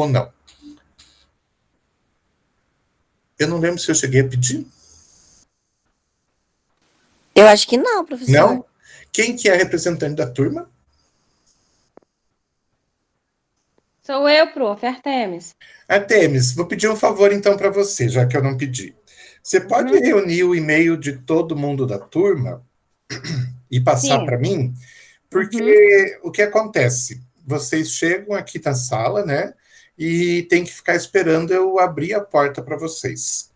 ou não? Eu não lembro se eu cheguei a pedir. Eu acho que não, professor. Não? Quem que é a representante da turma? Sou eu, prof. Artemis. Artemis, vou pedir um favor então para você, já que eu não pedi. Você pode reunir o e-mail de todo mundo da turma e passar para mim? Porque o que acontece? Vocês chegam aqui na sala, né? E tem que ficar esperando eu abrir a porta para vocês.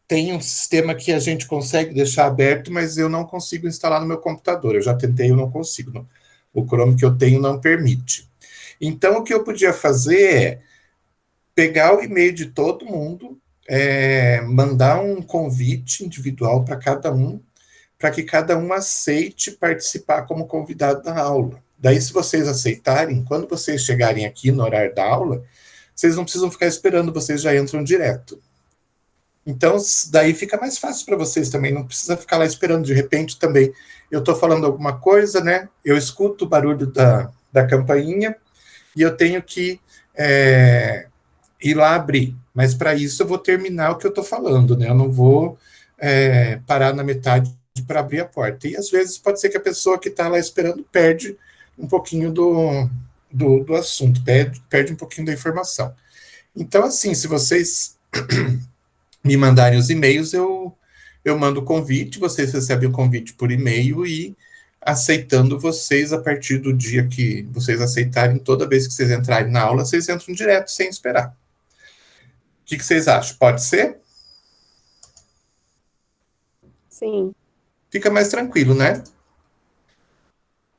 Tem um sistema que a gente consegue deixar aberto, mas eu não consigo instalar no meu computador. Eu já tentei, eu não consigo. O Chrome que eu tenho não permite. Então, o que eu podia fazer é pegar o e-mail de todo mundo, mandar um convite individual para cada um, para que cada um aceite participar como convidado da aula. Daí, se vocês aceitarem, quando vocês chegarem aqui no horário da aula, vocês não precisam ficar esperando, vocês já entram direto. Então, daí fica mais fácil para vocês também, não precisa ficar lá esperando. De repente, também, eu estou falando alguma coisa, né? Eu escuto o barulho da campainha e eu tenho que ir lá abrir. Mas, para isso, eu vou terminar o que eu estou falando, né? Eu não vou parar na metade para abrir a porta. E, às vezes, pode ser que a pessoa que está lá esperando perde um pouquinho do assunto, perde um pouquinho da informação. Então, assim, se vocês me mandarem os e-mails, eu mando o convite, vocês recebem o convite por e-mail e aceitando vocês a partir do dia que vocês aceitarem, toda vez que vocês entrarem na aula, vocês entram direto, sem esperar. O que vocês acham? Pode ser? Sim. Fica mais tranquilo, né?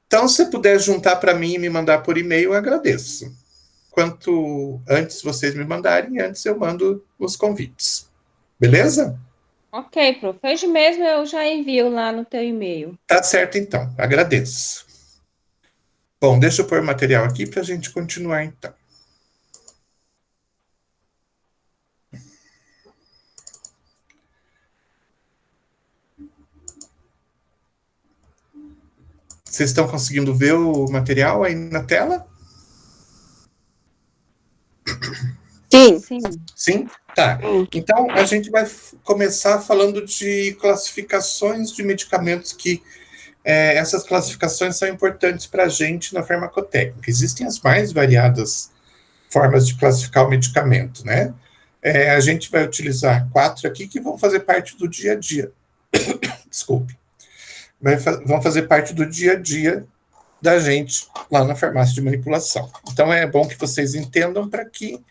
Então, se puder juntar para mim e me mandar por e-mail, eu agradeço. Quanto antes vocês me mandarem, antes eu mando os convites. Beleza? Ok, prof. Hoje mesmo eu já envio lá no teu e-mail. Tá certo, então. Agradeço. Bom, deixa eu pôr o material aqui para a gente continuar, então. Vocês estão conseguindo ver o material aí na tela? Sim. Sim. Sim? Tá. Então, a gente vai começar falando de classificações de medicamentos que essas classificações são importantes para a gente na farmacotécnica. Existem as mais variadas formas de classificar o medicamento, né? A gente vai utilizar 4 aqui que vão fazer parte do dia a dia. Desculpe. Vão fazer parte do dia a dia da gente lá na farmácia de manipulação. Então, é bom que vocês entendam para que,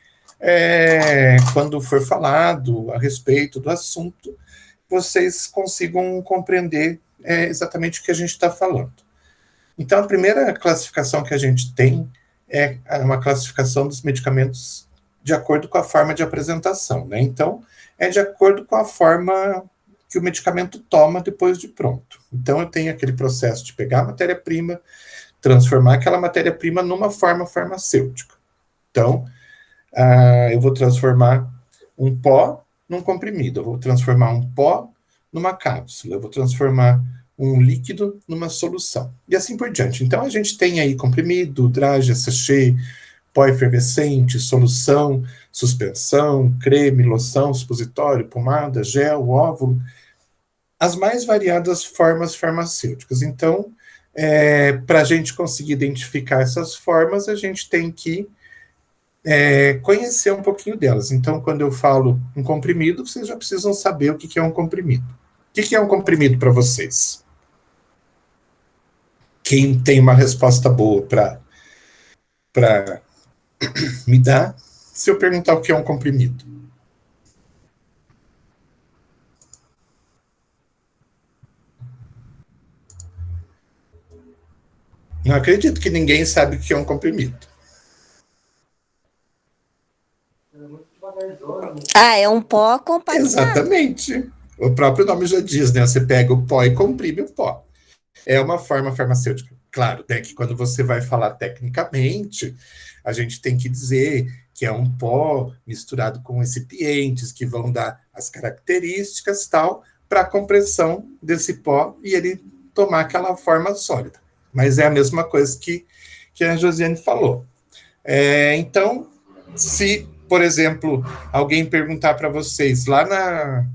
quando for falado a respeito do assunto, vocês consigam compreender exatamente o que a gente está falando. Então, a primeira classificação que a gente tem é uma classificação dos medicamentos de acordo com a forma de apresentação, né? Então, é de acordo com a forma que o medicamento toma depois de pronto. Então, eu tenho aquele processo de pegar a matéria-prima, transformar aquela matéria-prima numa forma farmacêutica. Então, eu vou transformar um pó num comprimido, eu vou transformar um pó numa cápsula, eu vou transformar um líquido numa solução, e assim por diante. Então, a gente tem aí comprimido, dragem, sachê, pó efervescente, solução, suspensão, creme, loção, supositório, pomada, gel, óvulo, as mais variadas formas farmacêuticas. Então, para a gente conseguir identificar essas formas, a gente tem que conhecer um pouquinho delas. Então, quando eu falo um comprimido, vocês já precisam saber o que é um comprimido. O que é um comprimido para vocês? Quem tem uma resposta boa para me dar, se eu perguntar o que é um comprimido? Não acredito que ninguém sabe o que é um comprimido. É um pó compactado. Exatamente. O próprio nome já diz, né? Você pega o pó e comprime o pó. É uma forma farmacêutica. Claro, né, que quando você vai falar tecnicamente, a gente tem que dizer que é um pó misturado com recipientes que vão dar as características tal para a compressão desse pó e ele tomar aquela forma sólida. Mas é a mesma coisa que a Josiane falou. Então, se, por exemplo, alguém perguntar para vocês lá na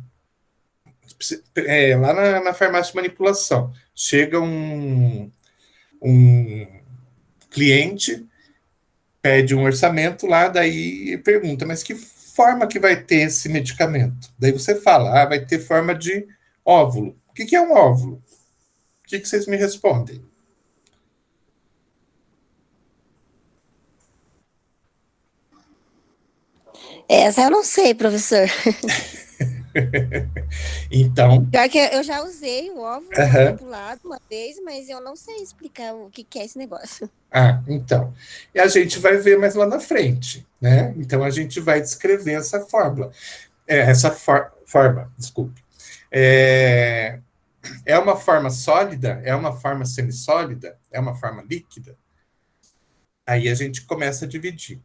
farmácia de manipulação, chega um cliente, pede um orçamento lá, daí pergunta, mas que forma que vai ter esse medicamento? Daí você fala, vai ter forma de óvulo. O que é um óvulo? O que vocês me respondem? Essa eu não sei, professor. Então, Pior que eu já usei o óvulo manipulado uma vez, mas eu não sei explicar o que é esse negócio. Então. E a gente vai ver mais lá na frente, né? Então, a gente vai descrever essa fórmula. Forma, desculpe. É uma forma sólida? É uma forma semissólida? É uma forma líquida? Aí a gente começa a dividir.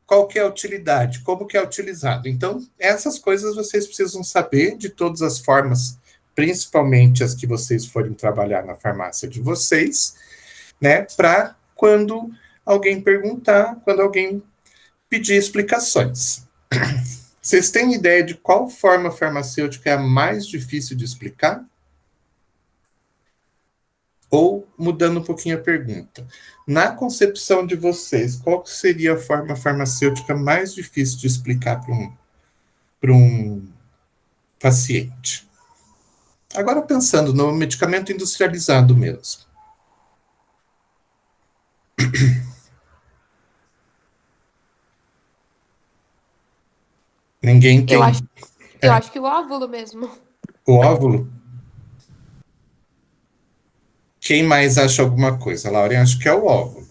Qual que é a utilidade? Como que é utilizado? Então, essas coisas vocês precisam saber de todas as formas, principalmente as que vocês forem trabalhar na farmácia de vocês, né? Para quando alguém perguntar, quando alguém pedir explicações. Vocês têm ideia de qual forma farmacêutica é a mais difícil de explicar? Ou, mudando um pouquinho a pergunta, na concepção de vocês, qual seria a forma farmacêutica mais difícil de explicar para um paciente? Agora, pensando no medicamento industrializado mesmo. Ninguém tem. Eu acho que o óvulo mesmo. O óvulo? Quem mais acha alguma coisa? Lauren, acho que é o óvulo.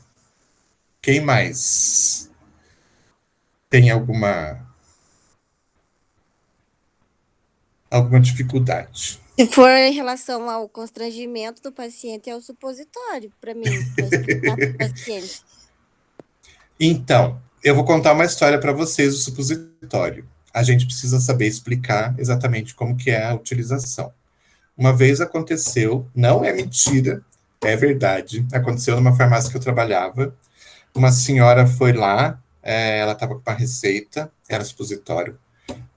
Quem mais tem alguma dificuldade? Se for em relação ao constrangimento do paciente, é o supositório, para mim, para explicar para o paciente. Então, eu vou contar uma história para vocês do supositório. A gente precisa saber explicar exatamente como que é a utilização. Uma vez aconteceu, não é mentira, é verdade, aconteceu numa farmácia que eu trabalhava, uma senhora foi lá, ela estava com uma receita, era supositório,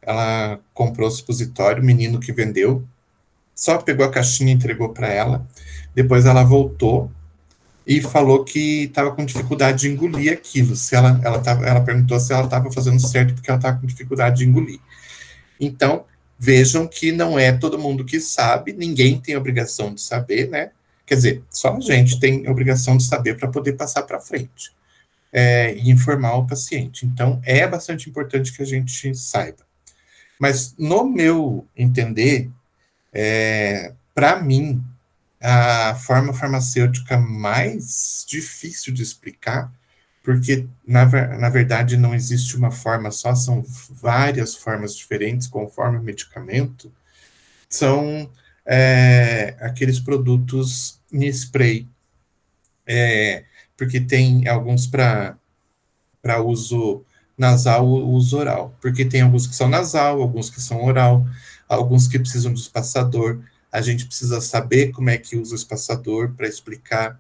ela comprou o supositório, o menino que vendeu, só pegou a caixinha e entregou para ela, depois ela voltou e falou que estava com dificuldade de engolir aquilo, ela perguntou se ela estava fazendo certo porque ela estava com dificuldade de engolir. Então, vejam que não é todo mundo que sabe, ninguém tem obrigação de saber, né? Quer dizer, só a gente tem obrigação de saber para poder passar para frente e informar o paciente. Então, é bastante importante que a gente saiba. Mas, no meu entender, para mim, a forma farmacêutica mais difícil de explicar, porque, na verdade, não existe uma forma só, são várias formas diferentes conforme o medicamento, são aqueles produtos em spray, porque tem alguns para uso nasal ou uso oral, porque tem alguns que são nasal, alguns que são oral, alguns que precisam de espaçador, a gente precisa saber como é que usa o espaçador para explicar.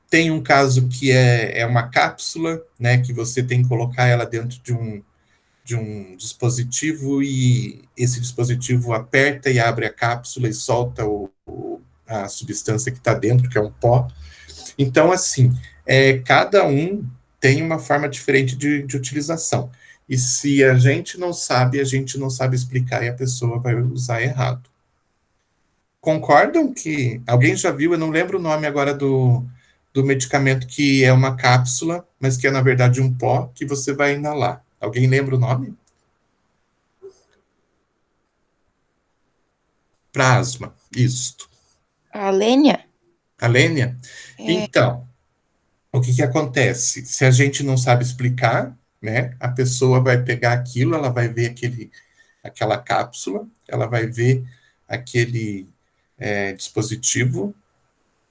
Tem um caso que é uma cápsula, né, que você tem que colocar ela dentro de um dispositivo e esse dispositivo aperta e abre a cápsula e solta a substância que está dentro, que é um pó. Então, assim, cada um tem uma forma diferente de utilização. E se a gente não sabe explicar e a pessoa vai usar errado. Concordam que... Alguém já viu, eu não lembro o nome agora do medicamento que é uma cápsula, mas que é, na verdade, um pó que você vai inalar. Alguém lembra o nome? Para asma, isto. Alênia? Alênia? Então, o que acontece? Se a gente não sabe explicar, né, a pessoa vai pegar aquilo, ela vai ver aquela cápsula, ela vai ver aquele dispositivo,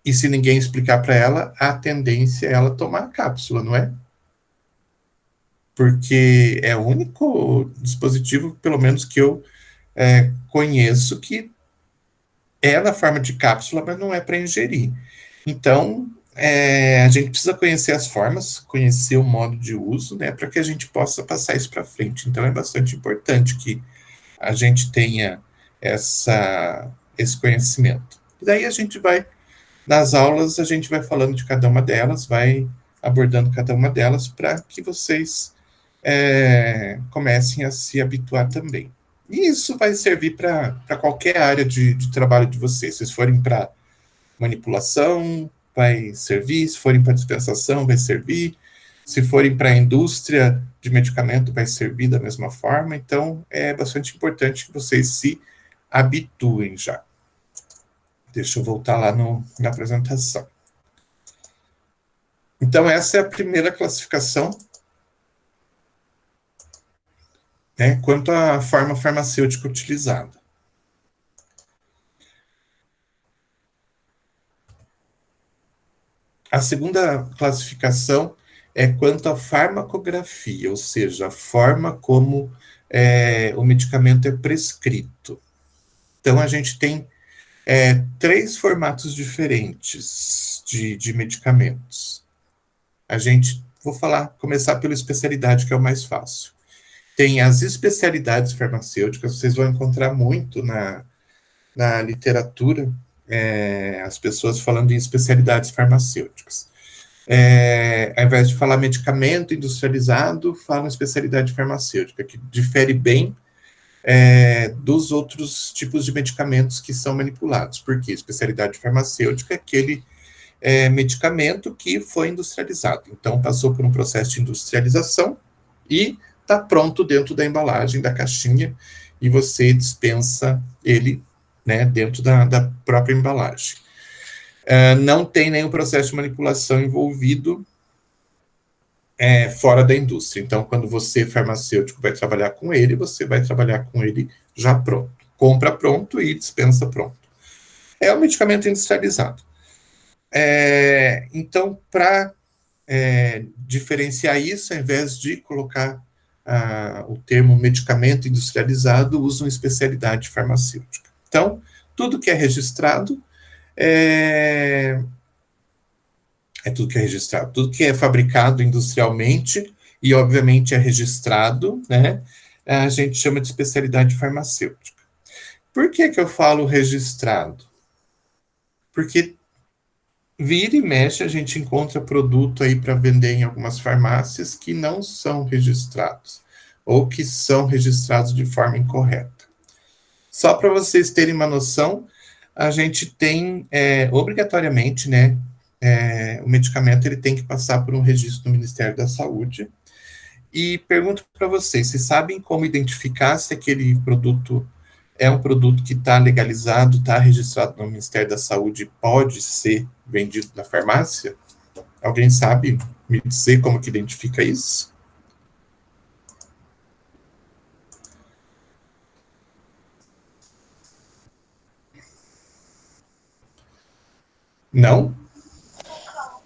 e se ninguém explicar para ela, a tendência é ela tomar a cápsula, não é? Porque é o único dispositivo, pelo menos que eu conheço, que é na forma de cápsula, mas não é para ingerir. Então, a gente precisa conhecer as formas, conhecer o modo de uso, né, para que a gente possa passar isso para frente. Então, é bastante importante que a gente tenha esse conhecimento. E daí a gente vai, nas aulas, a gente vai falando de cada uma delas, vai abordando cada uma delas para que vocês comecem a se habituar também. E isso vai servir para qualquer área de trabalho de vocês. Se forem para manipulação, vai servir. Se forem para dispensação, vai servir. Se forem para a indústria de medicamento, vai servir da mesma forma. Então, é bastante importante que vocês se habituem já. Deixa eu voltar lá na apresentação. Então, essa é a primeira classificação, né, quanto à forma farmacêutica utilizada. A segunda classificação é quanto à farmacografia, ou seja, a forma como o medicamento é prescrito. Então, a gente tem 3 formatos diferentes de medicamentos. Vou começar pela especialidade, que é o mais fácil. Tem as especialidades farmacêuticas, vocês vão encontrar muito na literatura, as pessoas falando em especialidades farmacêuticas. Ao invés de falar medicamento industrializado, falam especialidade farmacêutica, que difere bem dos outros tipos de medicamentos que são manipulados. Porque especialidade farmacêutica é aquele medicamento que foi industrializado. Então, passou por um processo de industrialização e está pronto dentro da embalagem, da caixinha, e você dispensa ele, né, dentro da própria embalagem. Não tem nenhum processo de manipulação envolvido fora da indústria. Então, quando você, farmacêutico, vai trabalhar com ele, você vai trabalhar com ele já pronto. Compra pronto e dispensa pronto. É um medicamento industrializado. Então, para diferenciar isso, ao invés de colocar o termo medicamento industrializado, usam especialidade farmacêutica. Então, tudo que é registrado tudo que é registrado, tudo que é fabricado industrialmente e, obviamente, é registrado, né, a gente chama de especialidade farmacêutica. Por que eu falo registrado? Porque vira e mexe a gente encontra produto aí para vender em algumas farmácias que não são registrados, ou que são registrados de forma incorreta. Só para vocês terem uma noção, a gente tem, obrigatoriamente, né, o medicamento ele tem que passar por um registro do Ministério da Saúde. E pergunto para vocês, vocês sabem como identificar se aquele produto é um produto que está legalizado, está registrado no Ministério da Saúde e pode ser vendido na farmácia? Alguém sabe me dizer como que identifica isso? Não?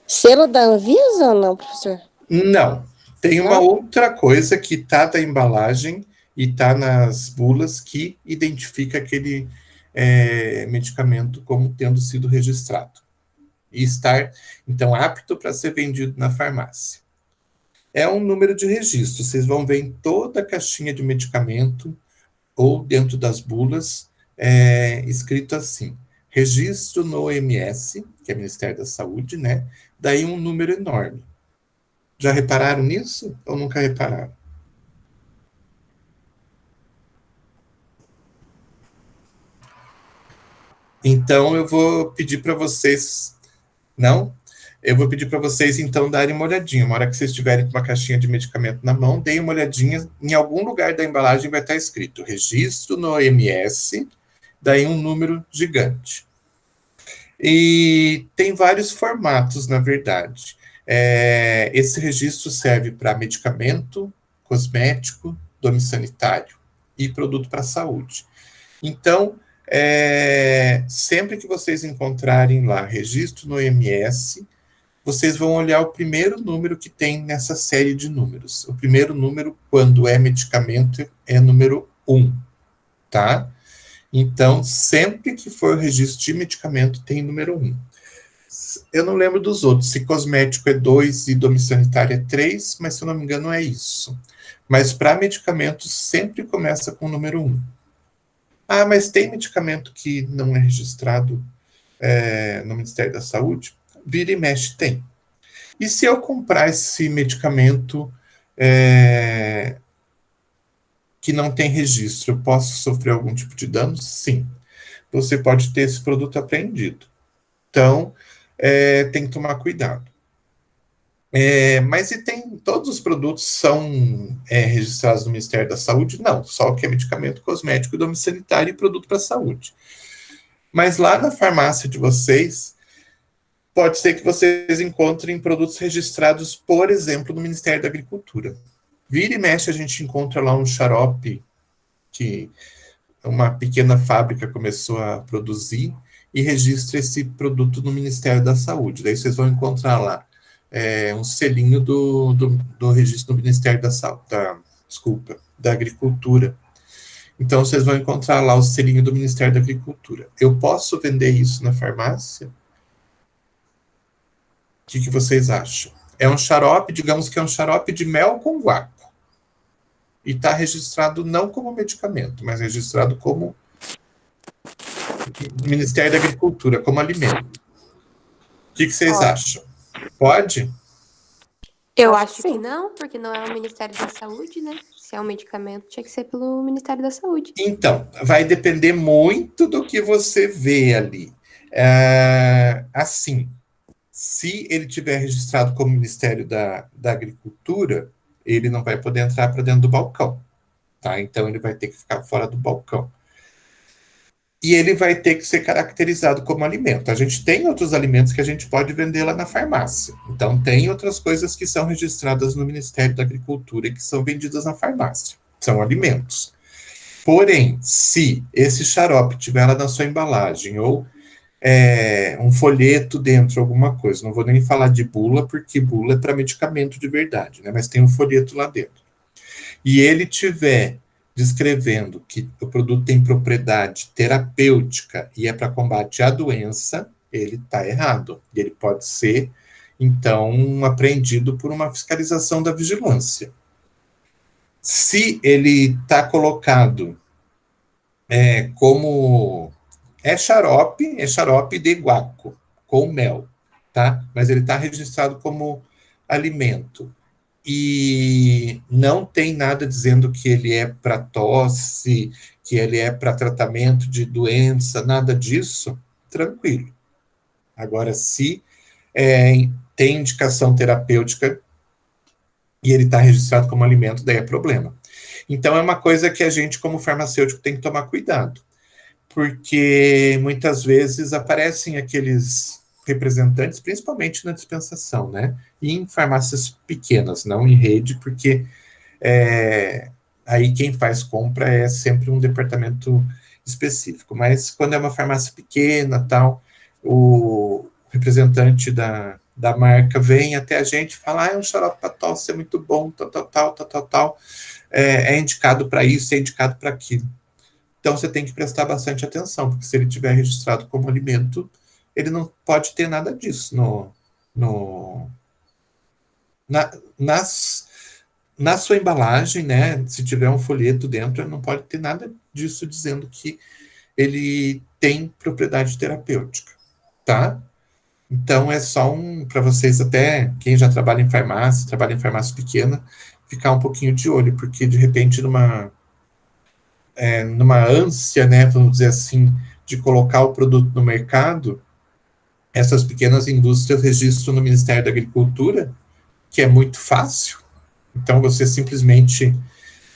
Selo da Anvisa ou não, professor? Não. Tem uma outra coisa que está na embalagem e está nas bulas que identifica aquele medicamento como tendo sido registrado e estar, então, apto para ser vendido na farmácia. É um número de registro. Vocês vão ver em toda a caixinha de medicamento ou dentro das bulas escrito assim: registro no OMS, que é Ministério da Saúde, né? Daí um número enorme. Já repararam nisso ou nunca repararam? Então, eu vou pedir para vocês... Não? Eu vou pedir para vocês, então, darem uma olhadinha. Uma hora que vocês estiverem com uma caixinha de medicamento na mão, deem uma olhadinha. Em algum lugar da embalagem vai estar escrito registro no OMS, daí um número gigante. E tem vários formatos, na verdade. Esse registro serve para medicamento, cosmético, domiciliário e produto para a saúde. Então, sempre que vocês encontrarem lá registro no OMS, vocês vão olhar o primeiro número que tem nessa série de números. O primeiro número, quando é medicamento, é número 1, tá? Então, sempre que for registro de medicamento, tem número 1. Eu não lembro dos outros, se cosmético é 2 e dome sanitário é 3, mas se eu não me engano é isso. Mas para medicamentos sempre começa com o número 1. Ah, mas tem medicamento que não é registrado no Ministério da Saúde? Vira e mexe, tem. E se eu comprar esse medicamento que não tem registro, eu posso sofrer algum tipo de dano? Sim. Você pode ter esse produto apreendido. Então, tem que tomar cuidado. Mas e todos os produtos são registrados no Ministério da Saúde? Não, só o que é medicamento, cosmético, dome sanitário e produto para a saúde. Mas lá na farmácia de vocês, pode ser que vocês encontrem produtos registrados, por exemplo, no Ministério da Agricultura. Vira e mexe, a gente encontra lá um xarope que uma pequena fábrica começou a produzir e registra esse produto no Ministério da Saúde. Daí vocês vão encontrar lá um selinho do registro do Ministério da Agricultura. Então, vocês vão encontrar lá o selinho do Ministério da Agricultura. Eu posso vender isso na farmácia? O que vocês acham? É um xarope, digamos que é um xarope de mel com guaco. E está registrado não como medicamento, mas registrado como Ministério da Agricultura, como alimento. O que vocês acham? Pode? Eu Acho acho que que não, porque não é o Ministério da Saúde, né? Se é um medicamento, tinha que ser pelo Ministério da Saúde. Então, vai depender muito do que você vê ali. Assim, se ele tiver registrado como Ministério da Agricultura, ele não vai poder entrar para dentro do balcão, tá? Então, ele vai ter que ficar fora do balcão. E ele vai ter que ser caracterizado como alimento. A gente tem outros alimentos que a gente pode vender lá na farmácia. Então, tem outras coisas que são registradas no Ministério da Agricultura e que são vendidas na farmácia. São alimentos. Porém, se esse xarope tiver lá na sua embalagem ou um folheto dentro, alguma coisa, não vou nem falar de bula, porque bula é para medicamento de verdade, né? Mas tem um folheto lá dentro. E ele tiver descrevendo que o produto tem propriedade terapêutica e é para combate à doença, ele está errado. Ele pode ser, então, apreendido por uma fiscalização da vigilância. Se ele está colocado como é xarope de guaco, com mel, tá? Mas ele está registrado como alimento. E não tem nada dizendo que ele é para tosse, que ele é para tratamento de doença, nada disso, tranquilo. Agora, se tem indicação terapêutica e ele está registrado como alimento, daí é problema. Então, é uma coisa que a gente, como farmacêutico, tem que tomar cuidado, porque muitas vezes aparecem aqueles representantes, principalmente na dispensação, né? E em farmácias pequenas, não em rede, porque aí quem faz compra é sempre um departamento específico. Mas quando é uma farmácia pequena, tal, o representante da marca vem até a gente e fala, um xarope para tosse é muito bom, tal, é indicado para isso, é indicado para aquilo. Então, você tem que prestar bastante atenção, porque se ele tiver registrado como alimento, ele não pode ter nada disso na sua embalagem, né? Se tiver um folheto dentro, ele não pode ter nada disso dizendo que ele tem propriedade terapêutica, tá? Então, é só para vocês, até quem já trabalha em farmácia pequena, ficar um pouquinho de olho, porque de repente numa ânsia, né, vamos dizer assim, de colocar o produto no mercado, essas pequenas indústrias registram no Ministério da Agricultura, que é muito fácil. Então, você simplesmente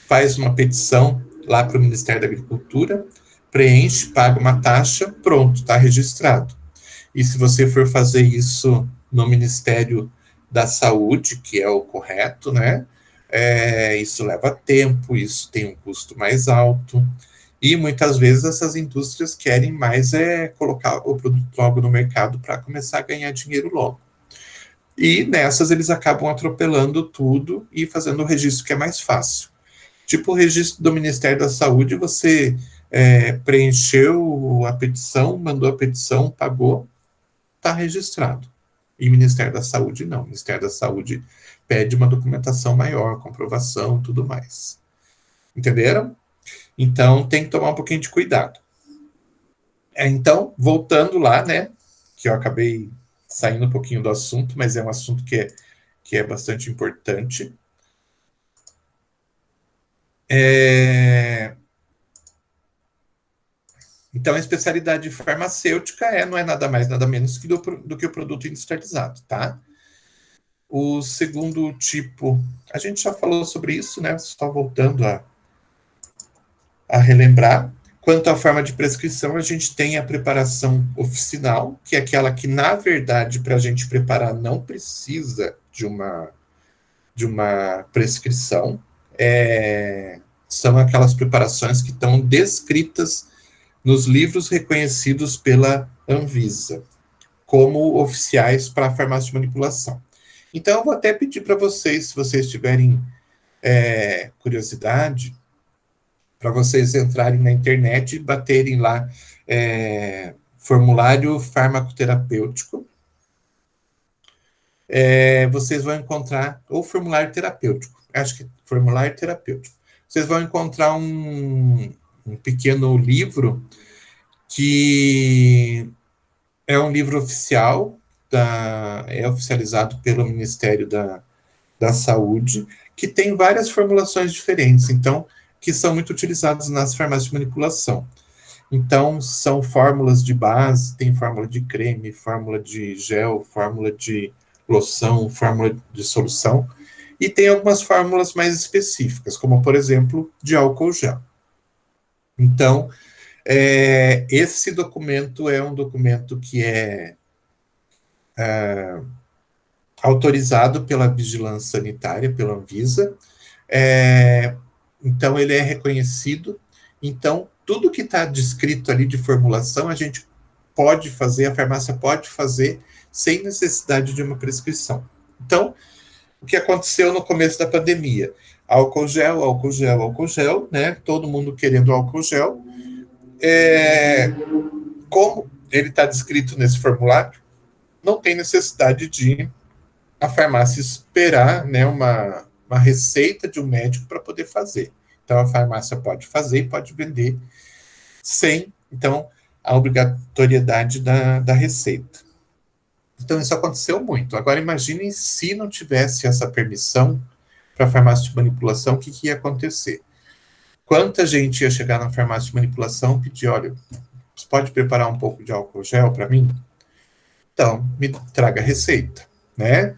faz uma petição lá para o Ministério da Agricultura, preenche, paga uma taxa, pronto, está registrado. E se você for fazer isso no Ministério da Saúde, que é o correto, né, isso leva tempo, isso tem um custo mais alto, e muitas vezes essas indústrias querem mais colocar o produto logo no mercado para começar a ganhar dinheiro logo. E nessas eles acabam atropelando tudo e fazendo o registro que é mais fácil. Tipo o registro do Ministério da Saúde, você preencheu a petição, mandou a petição, pagou, está registrado. E o Ministério da Saúde não. O Ministério da Saúde pede uma documentação maior, comprovação, tudo mais. Entenderam? Então, tem que tomar um pouquinho de cuidado. Então, voltando lá, né, que eu acabei saindo um pouquinho do assunto, mas é um assunto que é bastante importante. Então, a especialidade farmacêutica não é nada mais, nada menos do que o produto industrializado, tá? O segundo tipo, a gente já falou sobre isso, né? Só voltando a relembrar. Quanto à forma de prescrição, a gente tem a preparação oficinal, que é aquela que, na verdade, para a gente preparar, não precisa de uma prescrição. São aquelas preparações que estão descritas nos livros reconhecidos pela Anvisa como oficiais para a farmácia de manipulação. Então, eu vou até pedir para vocês, se vocês tiverem curiosidade, para vocês entrarem na internet e baterem lá formulário farmacoterapêutico. Vocês vão encontrar, ou formulário terapêutico, acho que formulário terapêutico. Vocês vão encontrar um pequeno livro que é um livro oficial, é oficializado pelo Ministério da Saúde, que tem várias formulações diferentes, então, que são muito utilizadas nas farmácias de manipulação. Então, são fórmulas de base, tem fórmula de creme, fórmula de gel, fórmula de loção, fórmula de solução, e tem algumas fórmulas mais específicas, como, por exemplo, de álcool gel. Então, esse documento é um documento que é autorizado pela Vigilância Sanitária, pela Anvisa, então ele é reconhecido, então tudo que está descrito ali de formulação a gente pode fazer, a farmácia pode fazer sem necessidade de uma prescrição. Então, o que aconteceu no começo da pandemia? Álcool gel, álcool gel, álcool gel, né? Todo mundo querendo álcool gel. Como ele está descrito nesse formulário, não tem necessidade de a farmácia esperar, né, uma receita de um médico para poder fazer. Então, a farmácia pode fazer e pode vender sem, então, a obrigatoriedade da receita. Então, isso aconteceu muito. Agora, imaginem se não tivesse essa permissão para a farmácia de manipulação, o que ia acontecer? Quanta gente ia chegar na farmácia de manipulação e pedir, olha, você pode preparar um pouco de álcool gel para mim? Então, me traga a receita, né?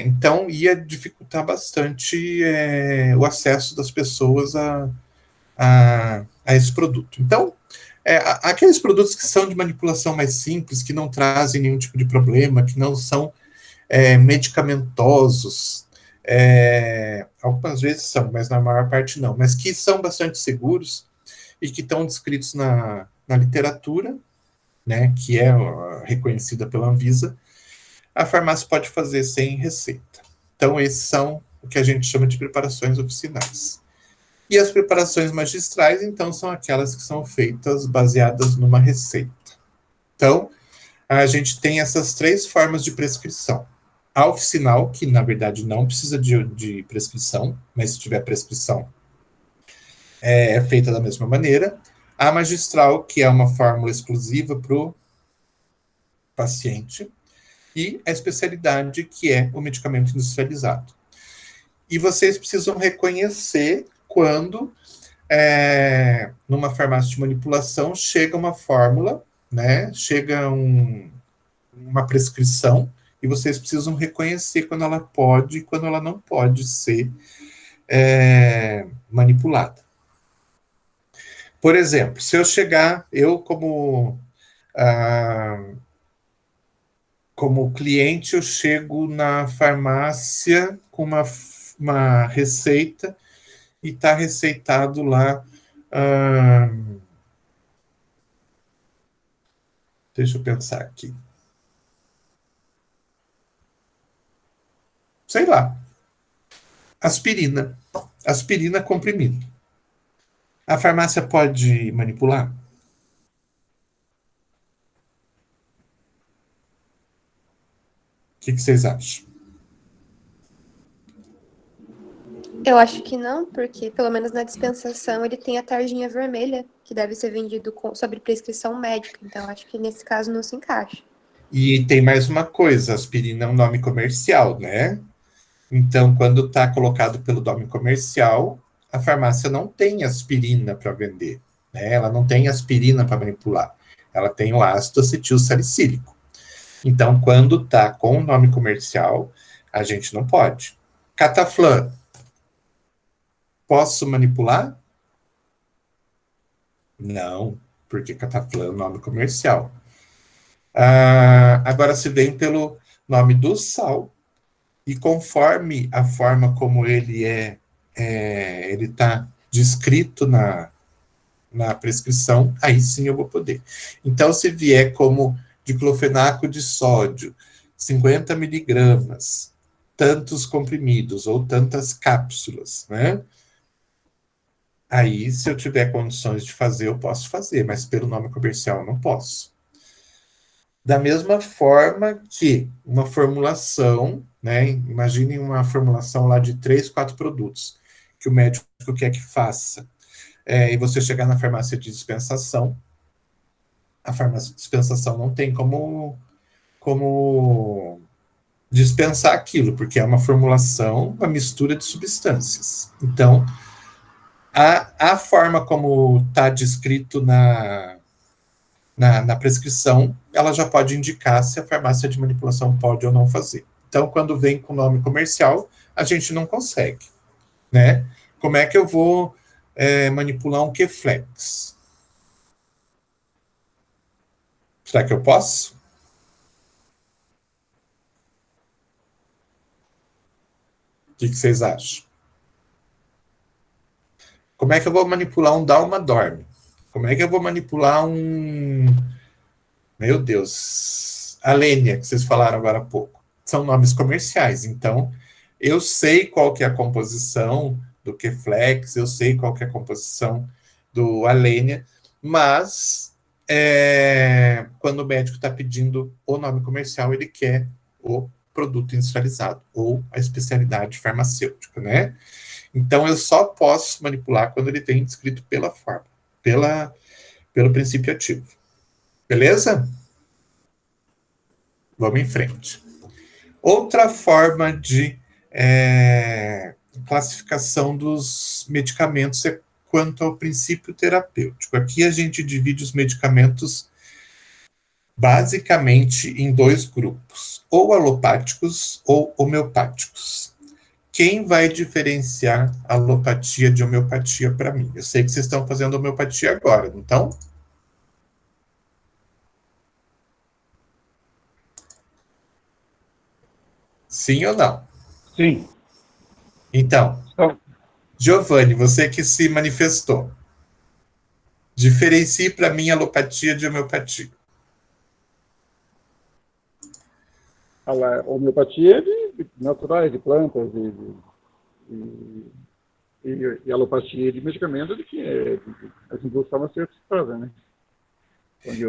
Então, ia dificultar bastante o acesso das pessoas a esse produto. Então, aqueles produtos que são de manipulação mais simples, que não trazem nenhum tipo de problema, que não são medicamentosos, algumas vezes são, mas na maior parte não, mas que são bastante seguros e que estão descritos na literatura, né, que é reconhecida pela Anvisa, a farmácia pode fazer sem receita. Então, esses são o que a gente chama de preparações oficinais. E as preparações magistrais, então, são aquelas que são feitas baseadas numa receita. Então, a gente tem essas 3 formas de prescrição. A oficinal, que na verdade não precisa de prescrição, mas se tiver prescrição, é feita da mesma maneira. A magistral, que é uma fórmula exclusiva para o paciente. E a especialidade, que é o medicamento industrializado. E vocês precisam reconhecer quando, numa farmácia de manipulação, chega uma fórmula, né, chega uma prescrição, e vocês precisam reconhecer quando ela pode e quando ela não pode ser manipulada. Por exemplo, se eu chegar, eu como cliente, eu chego na farmácia com uma receita e está receitado lá. Deixa eu pensar aqui. Sei lá. Aspirina. Aspirina comprimido. A farmácia pode manipular? que vocês acham? Eu acho que não, porque pelo menos na dispensação ele tem a tarjinha vermelha, que deve ser vendido sobre prescrição médica. Então, acho que nesse caso não se encaixa. E tem mais uma coisa, aspirina é um nome comercial, né? Então, quando está colocado pelo nome comercial, a farmácia não tem aspirina para vender, né? Ela não tem aspirina para manipular. Ela tem o ácido acetil salicílico. Então, quando está com o nome comercial, a gente não pode. Cataflã, posso manipular? Não, porque Cataflã é um nome comercial. Agora, se vem pelo nome do sal, e conforme a forma como ele ele está descrito na prescrição, aí sim eu vou poder. Então, se vier como diclofenaco de sódio, 50 miligramas, tantos comprimidos ou tantas cápsulas, né? Aí, se eu tiver condições de fazer, eu posso fazer, mas pelo nome comercial eu não posso. Da mesma forma que uma formulação, né? Imagine uma formulação lá de 3, 4 produtos que o médico quer que faça. E você chegar na farmácia de dispensação, a farmácia de dispensação não tem como dispensar aquilo, porque é uma formulação, uma mistura de substâncias. Então, a forma como está descrito na prescrição, ela já pode indicar se a farmácia de manipulação pode ou não fazer. Então, quando vem com nome comercial, a gente não consegue, né? Como é que eu vou manipular um Q-Flex? Será que eu posso? O que vocês acham? Como é que eu vou manipular um Dalma-Dorme? Como é que eu vou manipular um... Meu Deus, Alenia, que vocês falaram agora há pouco. São nomes comerciais, então eu sei qual que é a composição do Q-Flex, eu sei qual que é a composição do Alenia, mas quando o médico está pedindo o nome comercial, ele quer o produto industrializado ou a especialidade farmacêutica, né? Então eu só posso manipular quando ele vem descrito pela forma, pelo princípio ativo. Beleza? Vamos em frente. Outra forma de classificação dos medicamentos é quanto ao princípio terapêutico. Aqui a gente divide os medicamentos basicamente em 2 grupos, ou alopáticos ou homeopáticos. Quem vai diferenciar alopatia de homeopatia para mim? Eu sei que vocês estão fazendo homeopatia agora, não estão? Sim ou não? Sim. Então, Giovanni, você que se manifestou, diferencie para mim alopatia de homeopatia. A homeopatia é de naturais, de plantas, e alopatia de medicamento de que as indústrias farmacêuticas fazem, né?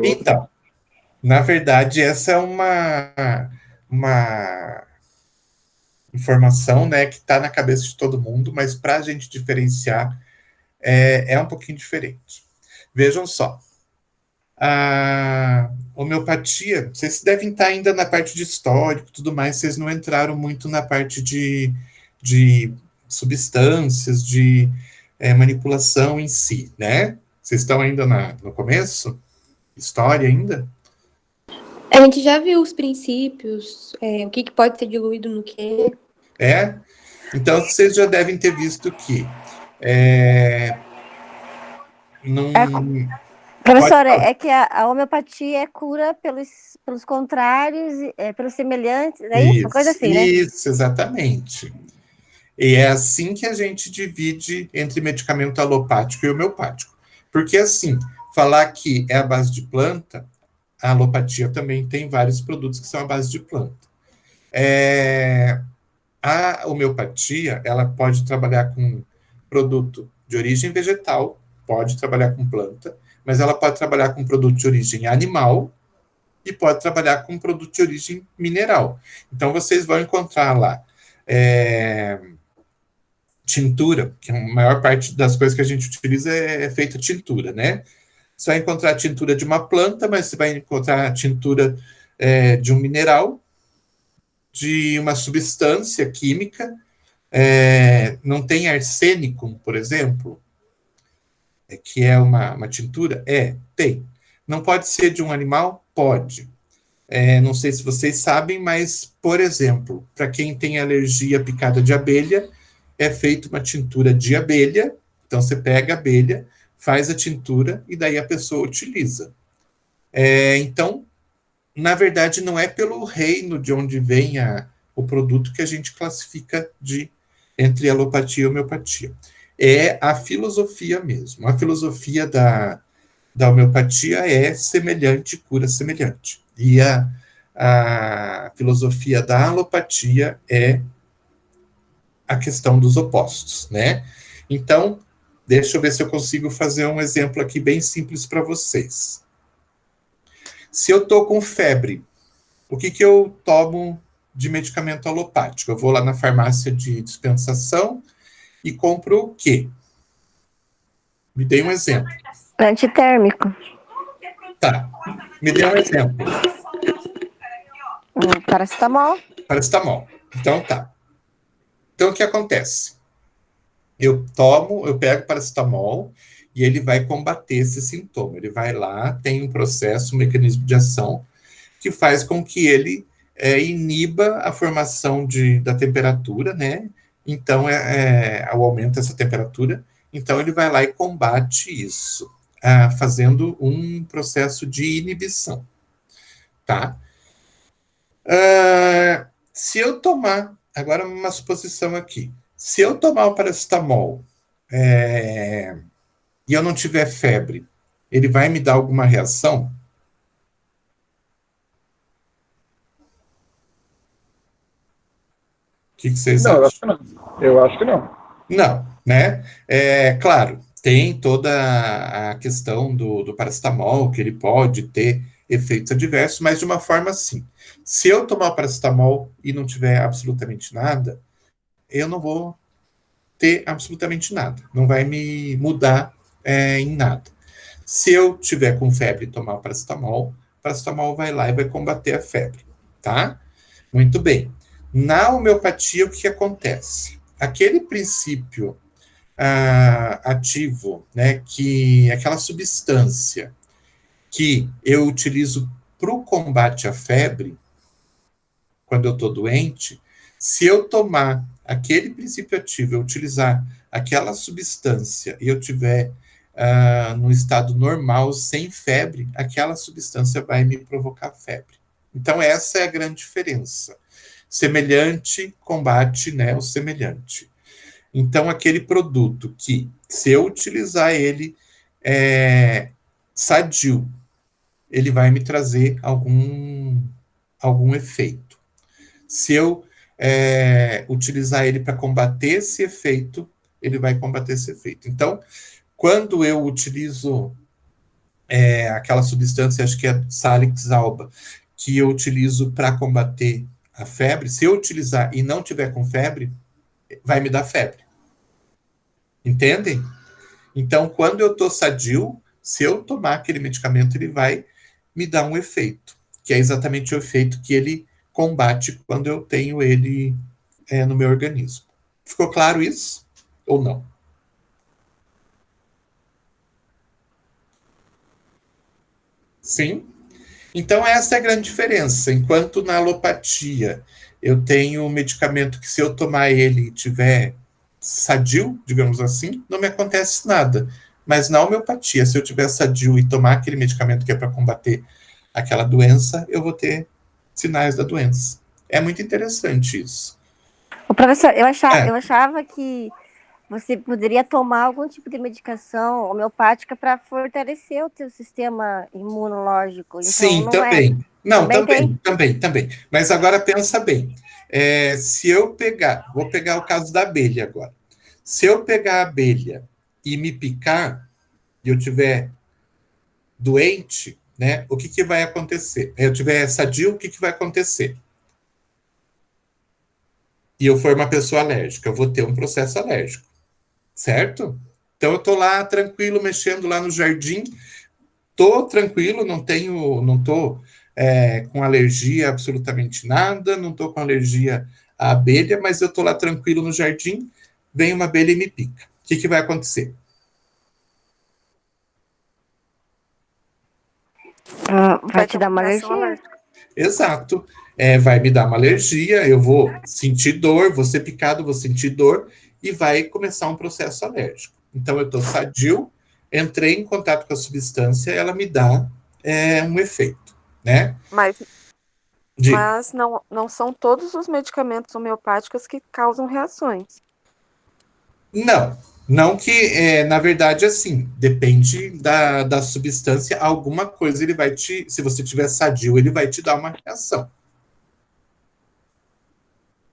Então, na verdade, essa é uma informação, né, que está na cabeça de todo mundo, mas para a gente diferenciar é um pouquinho diferente. Vejam só, a homeopatia, vocês devem estar ainda na parte de histórico e tudo mais, vocês não entraram muito na parte de substâncias, de manipulação em si, né? Vocês estão ainda no começo? História ainda? A gente já viu os princípios, o que pode ser diluído no quê. Então, vocês já devem ter visto que professora, é que a homeopatia é cura pelos contrários, pelos semelhantes, é isso? Uma coisa assim, né? Isso, exatamente. E é assim que a gente divide entre medicamento alopático e homeopático. Porque, assim, falar que é a base de planta, a alopatia também tem vários produtos que são à base de planta. A homeopatia, ela pode trabalhar com produto de origem vegetal, pode trabalhar com planta, mas ela pode trabalhar com produto de origem animal e pode trabalhar com produto de origem mineral. Então, vocês vão encontrar lá tintura, que a maior parte das coisas que a gente utiliza é feita tintura, né? Você vai encontrar tintura de uma planta, mas você vai encontrar tintura de um mineral, de uma substância química. Não tem arsênico, por exemplo, que é uma tintura? Tem. Não pode ser de um animal? Pode. Não sei se vocês sabem, mas, por exemplo, para quem tem alergia à picada de abelha, é feita uma tintura de abelha. Então, você pega a abelha, faz a tintura e daí a pessoa utiliza. Então, na verdade, não é pelo reino de onde vem o produto que a gente classifica entre alopatia e homeopatia. É a filosofia mesmo. A filosofia da homeopatia é semelhante, cura semelhante. E a filosofia da alopatia é a questão dos opostos, né? Então, deixa eu ver se eu consigo fazer um exemplo aqui bem simples para vocês. Se eu estou com febre, o que eu tomo de medicamento alopático? Eu vou lá na farmácia de dispensação e compro o quê? Me dê um exemplo. Antitérmico. Tá. Me dê um exemplo. Paracetamol. Paracetamol. Então, tá. Então, o que acontece? Eu pego paracetamol e ele vai combater esse sintoma. Ele vai lá, tem um processo, um mecanismo de ação que faz com que ele iniba a formação da temperatura, né? Então, ao aumento dessa temperatura, então ele vai lá e combate isso, fazendo um processo de inibição, tá? Se eu tomar, agora uma suposição aqui, se eu tomar o paracetamol e eu não tiver febre, ele vai me dar alguma reação? O que vocês acham? Eu acho que não. Eu acho que não. Não, né? Claro, tem toda a questão do paracetamol, que ele pode ter efeitos adversos, mas de uma forma assim. Se eu tomar o paracetamol e não tiver absolutamente nada, eu não vou ter absolutamente nada. Não vai me mudar em nada. Se eu tiver com febre e tomar o paracetamol vai lá e vai combater a febre, tá? Muito bem. Na homeopatia, o que acontece? Aquele princípio ativo, né, aquela substância que eu utilizo para o combate à febre, quando eu estou doente, se eu tomar aquele princípio ativo, eu utilizar aquela substância e eu tiver no estado normal, sem febre, aquela substância vai me provocar febre. Então, essa é a grande diferença. Semelhante combate, né, o semelhante. Então, aquele produto que, se eu utilizar ele sadio, ele vai me trazer algum efeito. Se eu utilizar ele para combater esse efeito, ele vai combater esse efeito. Então, quando eu utilizo aquela substância, acho que é Salix alba, que eu utilizo para combater a febre, se eu utilizar e não tiver com febre, vai me dar febre. Entendem? Então, quando eu estou sadio, se eu tomar aquele medicamento, ele vai me dar um efeito, que é exatamente o efeito que ele combate quando eu tenho ele no meu organismo. Ficou claro isso? Ou não? Sim? Então, essa é a grande diferença. Enquanto na alopatia eu tenho um medicamento que, se eu tomar ele e tiver sadio, digamos assim, não me acontece nada. Mas na homeopatia, se eu tiver sadio e tomar aquele medicamento que é para combater aquela doença, eu vou ter sinais da doença. É muito interessante isso. O professor, eu achava que você poderia tomar algum tipo de medicação homeopática para fortalecer o teu sistema imunológico. Então, sim, também. Não, também. Mas agora pensa bem. Se eu vou pegar o caso da abelha agora. Se eu pegar a abelha e me picar, e eu tiver doente, né, o que vai acontecer? Eu tiver sadio, o que vai acontecer? E eu for uma pessoa alérgica, eu vou ter um processo alérgico, certo? Então eu tô lá tranquilo, mexendo lá no jardim, tô tranquilo, não tô com alergia a absolutamente nada, não tô com alergia à abelha, mas eu tô lá tranquilo no jardim, vem uma abelha e me pica. O que vai acontecer? Vai te dar uma alergia. Exato. Vai me dar uma alergia, eu vou sentir dor, vou ser picado, vou sentir dor, e vai começar um processo alérgico. Então, eu estou sadio, entrei em contato com a substância, ela me dá um efeito, né? Mas não são todos os medicamentos homeopáticos que causam reações. Não que, na verdade, assim, depende da substância, alguma coisa ele vai se você tiver sadio, ele vai te dar uma reação.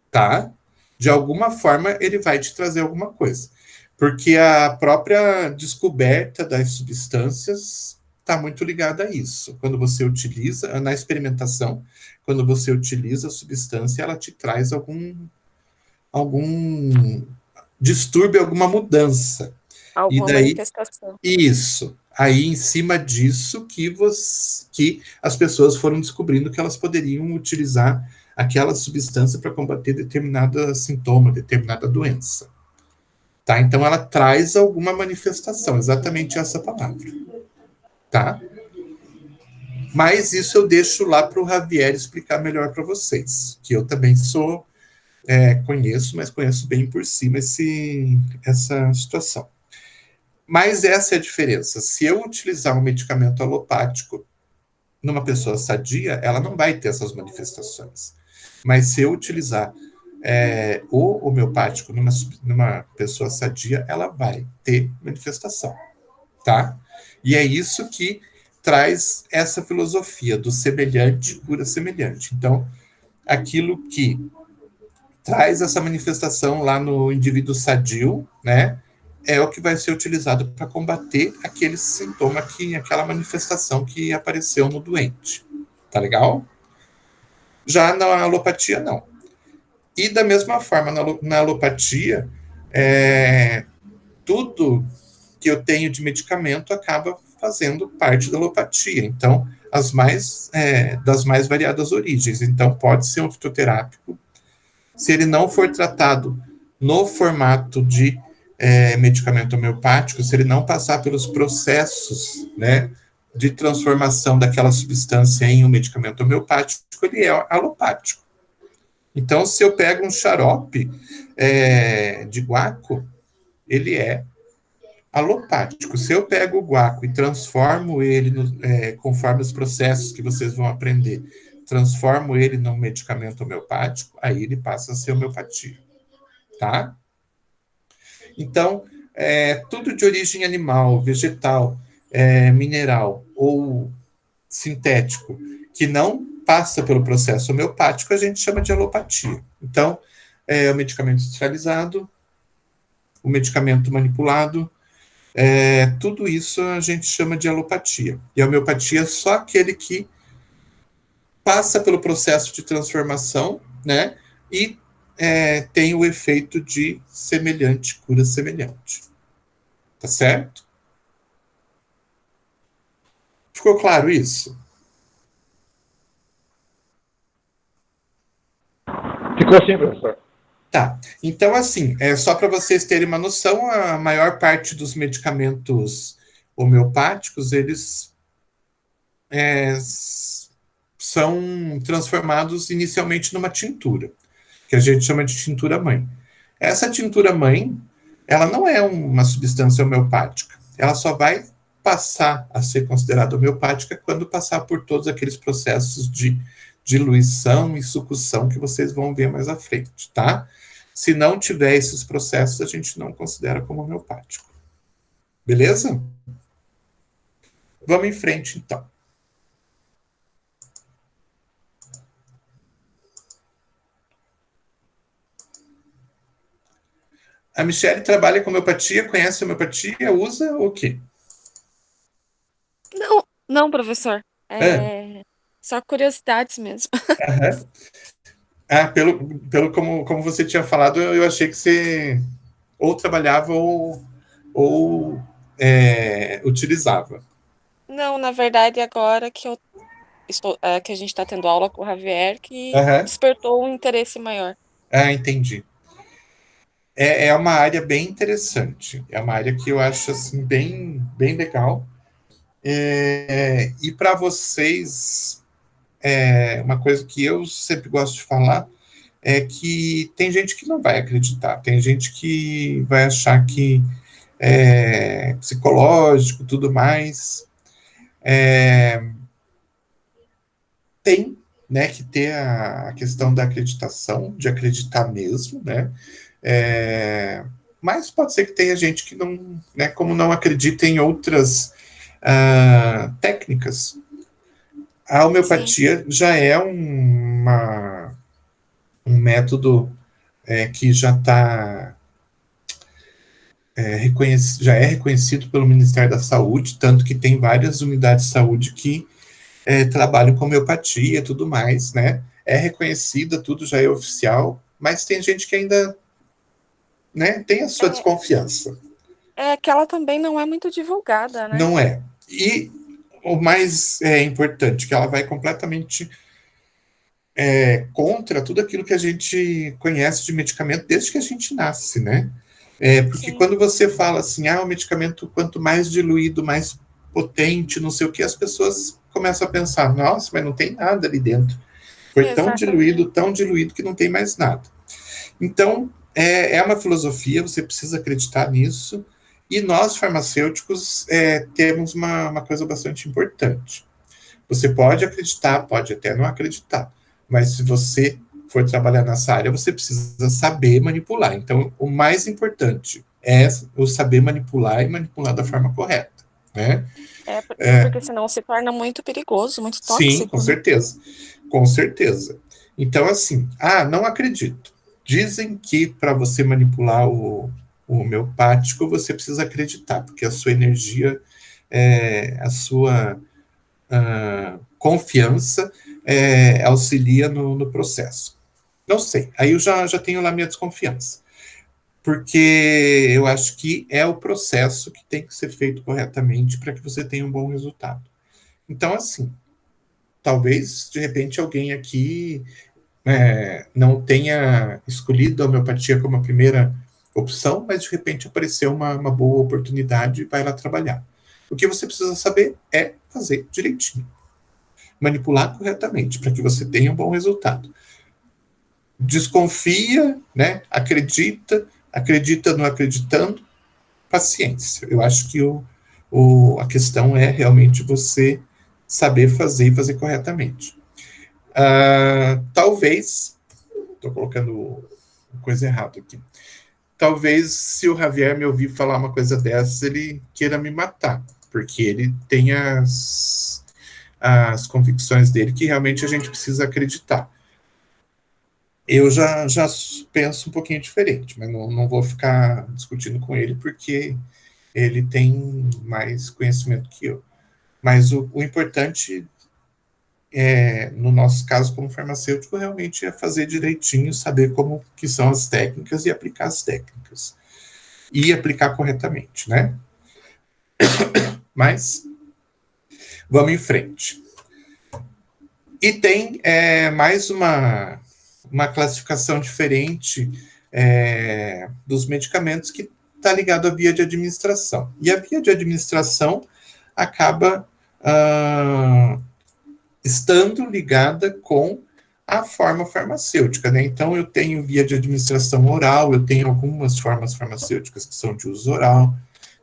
Tá? De alguma forma, ele vai te trazer alguma coisa. Porque a própria descoberta das substâncias está muito ligada a isso. Quando você utiliza, na experimentação, quando você utiliza a substância, ela te traz algum distúrbio, alguma mudança. Alguma manifestação. Isso. Aí, em cima disso, que as pessoas foram descobrindo que elas poderiam utilizar aquela substância para combater determinado sintoma, determinada doença. Tá? Então, ela traz alguma manifestação, exatamente essa palavra. Tá? Mas isso eu deixo lá para o Javier explicar melhor para vocês, que eu também conheço, mas conheço bem por cima essa situação. Mas essa é a diferença. Se eu utilizar um medicamento alopático numa pessoa sadia, ela não vai ter essas manifestações. Mas se eu utilizar o homeopático numa pessoa sadia, ela vai ter manifestação, tá? E é isso que traz essa filosofia do semelhante cura semelhante. Então, aquilo que traz essa manifestação lá no indivíduo sadio, né, é o que vai ser utilizado para combater aquele sintoma, aquela manifestação que apareceu no doente. Tá legal? Já na alopatia, não. E da mesma forma, na alopatia, tudo que eu tenho de medicamento acaba fazendo parte da alopatia. Então, das mais variadas origens. Então, pode ser um fitoterápico. Se ele não for tratado no formato de medicamento homeopático, se ele não passar pelos processos, né, de transformação daquela substância em um medicamento homeopático, ele é alopático. Então, se eu pego um xarope de guaco, ele é alopático. Se eu pego o guaco e transformo ele, conforme os processos que vocês vão aprender, transformo ele num medicamento homeopático, aí ele passa a ser homeopatia. Tá? Então, tudo de origem animal, vegetal, mineral ou sintético, que não passa pelo processo homeopático, a gente chama de alopatia. Então, o medicamento industrializado, o medicamento manipulado, tudo isso a gente chama de alopatia. E a homeopatia é só aquele que passa pelo processo de transformação, né, e tem o efeito de semelhante cura semelhante. Tá certo? Ficou claro isso? Ficou assim, professor. Tá. Então, assim, só para vocês terem uma noção, a maior parte dos medicamentos homeopáticos, eles são transformados inicialmente numa tintura, que a gente chama de tintura-mãe. Essa tintura-mãe, ela não é uma substância homeopática. Ela só vai passar a ser considerada homeopática quando passar por todos aqueles processos de diluição e sucção que vocês vão ver mais à frente, tá? Se não tiver esses processos, a gente não considera como homeopático. Beleza? Vamos em frente, então. A Michelle trabalha com homeopatia, conhece homeopatia, usa o quê? Não, professor. É, Só curiosidades mesmo. aham. Pelo como você tinha falado, eu achei que você ou trabalhava ou utilizava. Não, na verdade, agora que eu que a gente está tendo aula com o Javier, que Aham. despertou um interesse maior. Ah, entendi. É uma área bem interessante. É uma área que eu acho assim bem legal. E para vocês, uma coisa que eu sempre gosto de falar é que tem gente que não vai acreditar, tem gente que vai achar que é psicológico, tudo mais. Tem, né, que ter a questão da acreditação, de acreditar mesmo, né? Mas pode ser que tenha gente que não, né, como não acredita em outras técnicas. A Sim, homeopatia já é um método que já está já é reconhecido pelo Ministério da Saúde, tanto que tem várias unidades de saúde que trabalham com homeopatia e tudo mais, né? É reconhecida, tudo já é oficial, mas tem gente que ainda, né, tem a sua é, desconfiança. é que ela também não é muito divulgada, né? Não é. E o mais importante, que ela vai completamente contra tudo aquilo que a gente conhece de medicamento desde que a gente nasce, né? Porque Sim, quando você fala assim, o medicamento quanto mais diluído, mais potente, não sei o que, as pessoas começam a pensar, nossa, mas não tem nada ali dentro. Foi exatamente. tão diluído que não tem mais nada. Então, é uma filosofia, você precisa acreditar nisso, e nós, farmacêuticos, temos uma coisa bastante importante. Você pode acreditar, pode até não acreditar, mas se você for trabalhar nessa área, você precisa saber manipular. Então, o mais importante é o saber manipular e manipular da forma correta, né? Porque senão se torna muito perigoso, muito Sim, com tóxico, né? certeza. Com certeza. Então, assim, não acredito. Dizem que para você manipular o homeopático, você precisa acreditar, porque a sua energia, a sua confiança auxilia no processo. Não sei, aí eu já tenho lá minha desconfiança, porque eu acho que é o processo que tem que ser feito corretamente para que você tenha um bom resultado. Então, assim, talvez, de repente, alguém aqui não tenha escolhido a homeopatia como a primeira opção, mas de repente apareceu uma boa oportunidade e vai lá trabalhar. O que você precisa saber é fazer direitinho, manipular corretamente, para que você tenha um bom resultado. Desconfia, né? Acredita não acreditando, paciência. Eu acho que a questão é realmente você saber fazer e fazer corretamente. Talvez, estou colocando coisa errada aqui. Talvez, se o Javier me ouvir falar uma coisa dessa, ele queira me matar, porque ele tem as convicções dele que realmente a gente precisa acreditar. Eu já penso um pouquinho diferente, mas não vou ficar discutindo com ele, porque ele tem mais conhecimento que eu. Mas o importante no nosso caso como farmacêutico, realmente é fazer direitinho, saber como que são as técnicas e aplicar as técnicas. E aplicar corretamente, né? Mas, vamos em frente. E tem mais uma classificação diferente dos medicamentos que está ligado à via de administração. E a via de administração acaba estando ligada com a forma farmacêutica, né? Então, eu tenho via de administração oral, eu tenho algumas formas farmacêuticas que são de uso oral,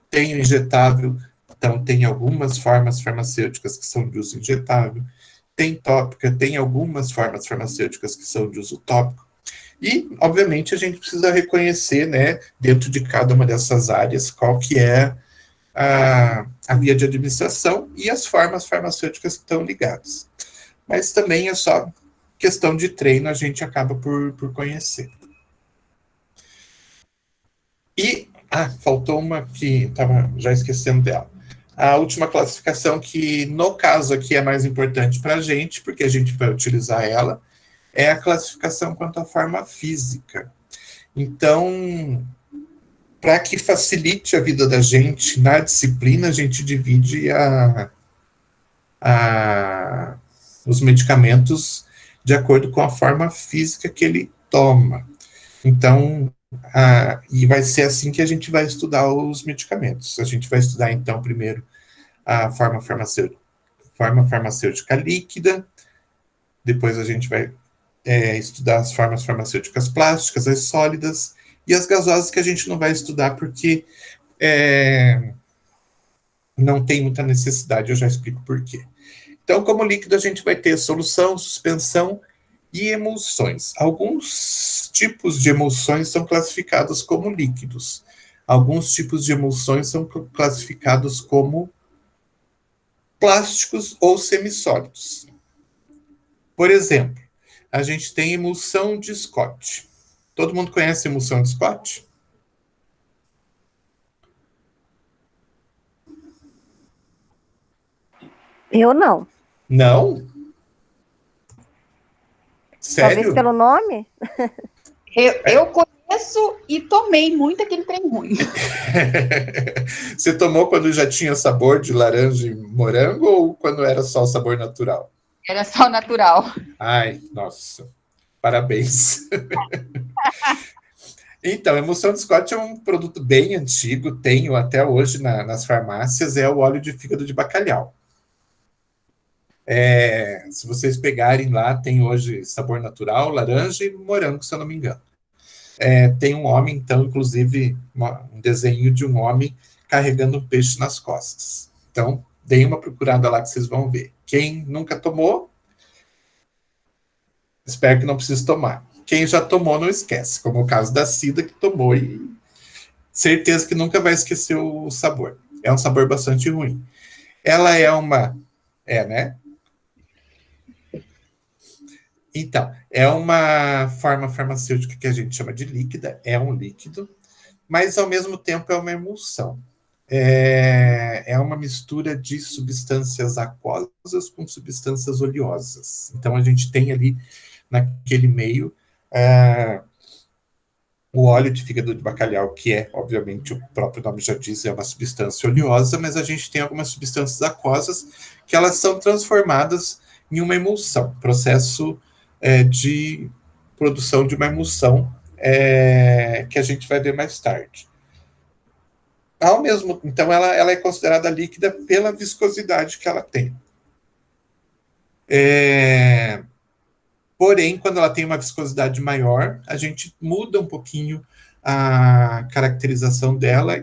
tenho injetável, então tem algumas formas farmacêuticas que são de uso injetável, tem tópica, tem algumas formas farmacêuticas que são de uso tópico, e, obviamente, a gente precisa reconhecer, né, dentro de cada uma dessas áreas, qual que é a via de administração e as formas farmacêuticas que estão ligadas. Mas também é só questão de treino, a gente acaba por conhecer. E, faltou uma que estava já esquecendo dela. a última classificação, que no caso aqui é mais importante para a gente, porque a gente vai utilizar ela, é a classificação quanto à forma física. Então, para que facilite a vida da gente, na disciplina, a gente divide os medicamentos de acordo com a forma física que ele toma. Então, e vai ser assim que a gente vai estudar os medicamentos. A gente vai estudar, então, primeiro a forma farmacêutica líquida, depois a gente vai estudar as formas farmacêuticas plásticas, as sólidas, e as gasosas que a gente não vai estudar porque não tem muita necessidade, eu já explico por quê. Então, como líquido, a gente vai ter solução, suspensão e emulsões. Alguns tipos de emulsões são classificados como líquidos. Alguns tipos de emulsões são classificados como plásticos ou semissólidos. Por exemplo, a gente tem emulsão de Scott. Todo mundo conhece a emulsão de Scott? Eu não. Não? Sério? Talvez pelo nome? Eu conheço e tomei muito aquele trem ruim. Você tomou quando já tinha sabor de laranja e morango ou quando era só o sabor natural? Era só natural. Ai, nossa. Parabéns. Então, a emulsão de Scott é um produto bem antigo, tenho até hoje nas farmácias, é o óleo de fígado de bacalhau. Se vocês pegarem lá, tem hoje sabor natural, laranja e morango, se eu não me engano. Tem um homem, então, inclusive, um desenho de um homem carregando um peixe nas costas. Então, deem uma procurada lá que vocês vão ver. Quem nunca tomou, espero que não precise tomar. Quem já tomou, não esquece, como o caso da Cida, que tomou e certeza que nunca vai esquecer o sabor. É um sabor bastante ruim. Ela é uma... né? Então, é uma forma farmacêutica que a gente chama de líquida, é um líquido, mas ao mesmo tempo é uma emulsão. É uma mistura de substâncias aquosas com substâncias oleosas. Então, a gente tem ali, naquele meio, o óleo de fígado de bacalhau, que obviamente, o próprio nome já diz, é uma substância oleosa, mas a gente tem algumas substâncias aquosas que elas são transformadas em uma emulsão, processo de produção de uma emulsão que a gente vai ver mais tarde. Então, ela é considerada líquida pela viscosidade que ela tem. Porém, quando ela tem uma viscosidade maior, a gente muda um pouquinho a caracterização dela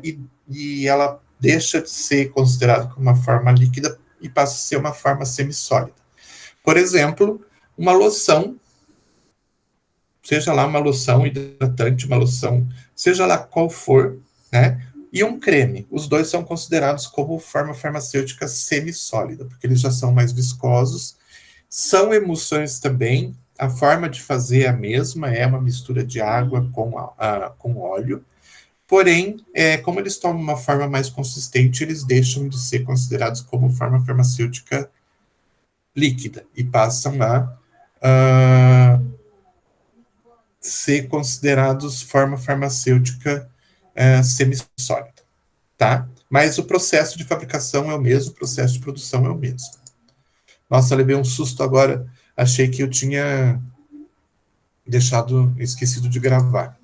e ela deixa de ser considerada como uma forma líquida e passa a ser uma forma semissólida. Por exemplo, uma loção, seja lá uma loção hidratante, uma loção, seja lá qual for, né? E um creme. Os dois são considerados como forma farmacêutica semissólida, porque eles já são mais viscosos. São emulsões também. A forma de fazer é a mesma, é uma mistura de água com óleo. Porém, como eles tomam uma forma mais consistente, eles deixam de ser considerados como forma farmacêutica líquida e passam a ser considerados forma farmacêutica semissólida, tá? Mas o processo de fabricação é o mesmo, o processo de produção é o mesmo. Nossa, levei um susto agora, achei que eu tinha esquecido de gravar.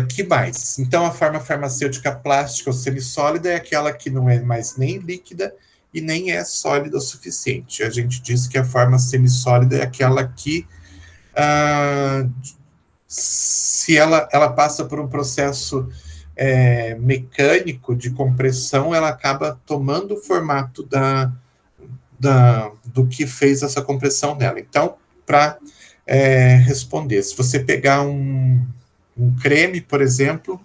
O que mais? Então, a forma farmacêutica plástica ou semissólida é aquela que não é mais nem líquida e nem é sólida o suficiente. A gente diz que a forma semissólida é aquela que, se ela passa por um processo mecânico de compressão, ela acaba tomando o formato do que fez essa compressão nela. Então, para responder, se você pegar um creme, por exemplo,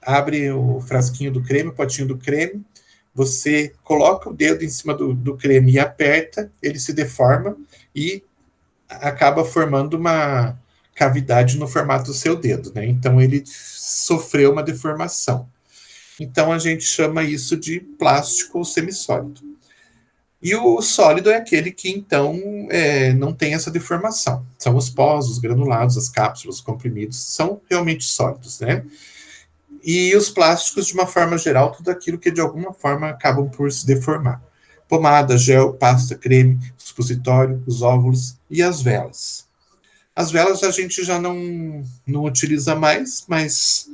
abre o frasquinho do creme, o potinho do creme, você coloca o dedo em cima do creme e aperta, ele se deforma e acaba formando cavidade no formato do seu dedo, né? Então ele sofreu uma deformação. Então a gente chama isso de plástico ou semissólido. E o sólido é aquele que, então, não tem essa deformação. São os pós, os granulados, as cápsulas, os comprimidos, são realmente sólidos, né? E os plásticos, de uma forma geral, tudo aquilo que, de alguma forma, acabam por se deformar. Pomada, gel, pasta, creme, supositório, os óvulos e as velas. As velas a gente já não utiliza mais, mas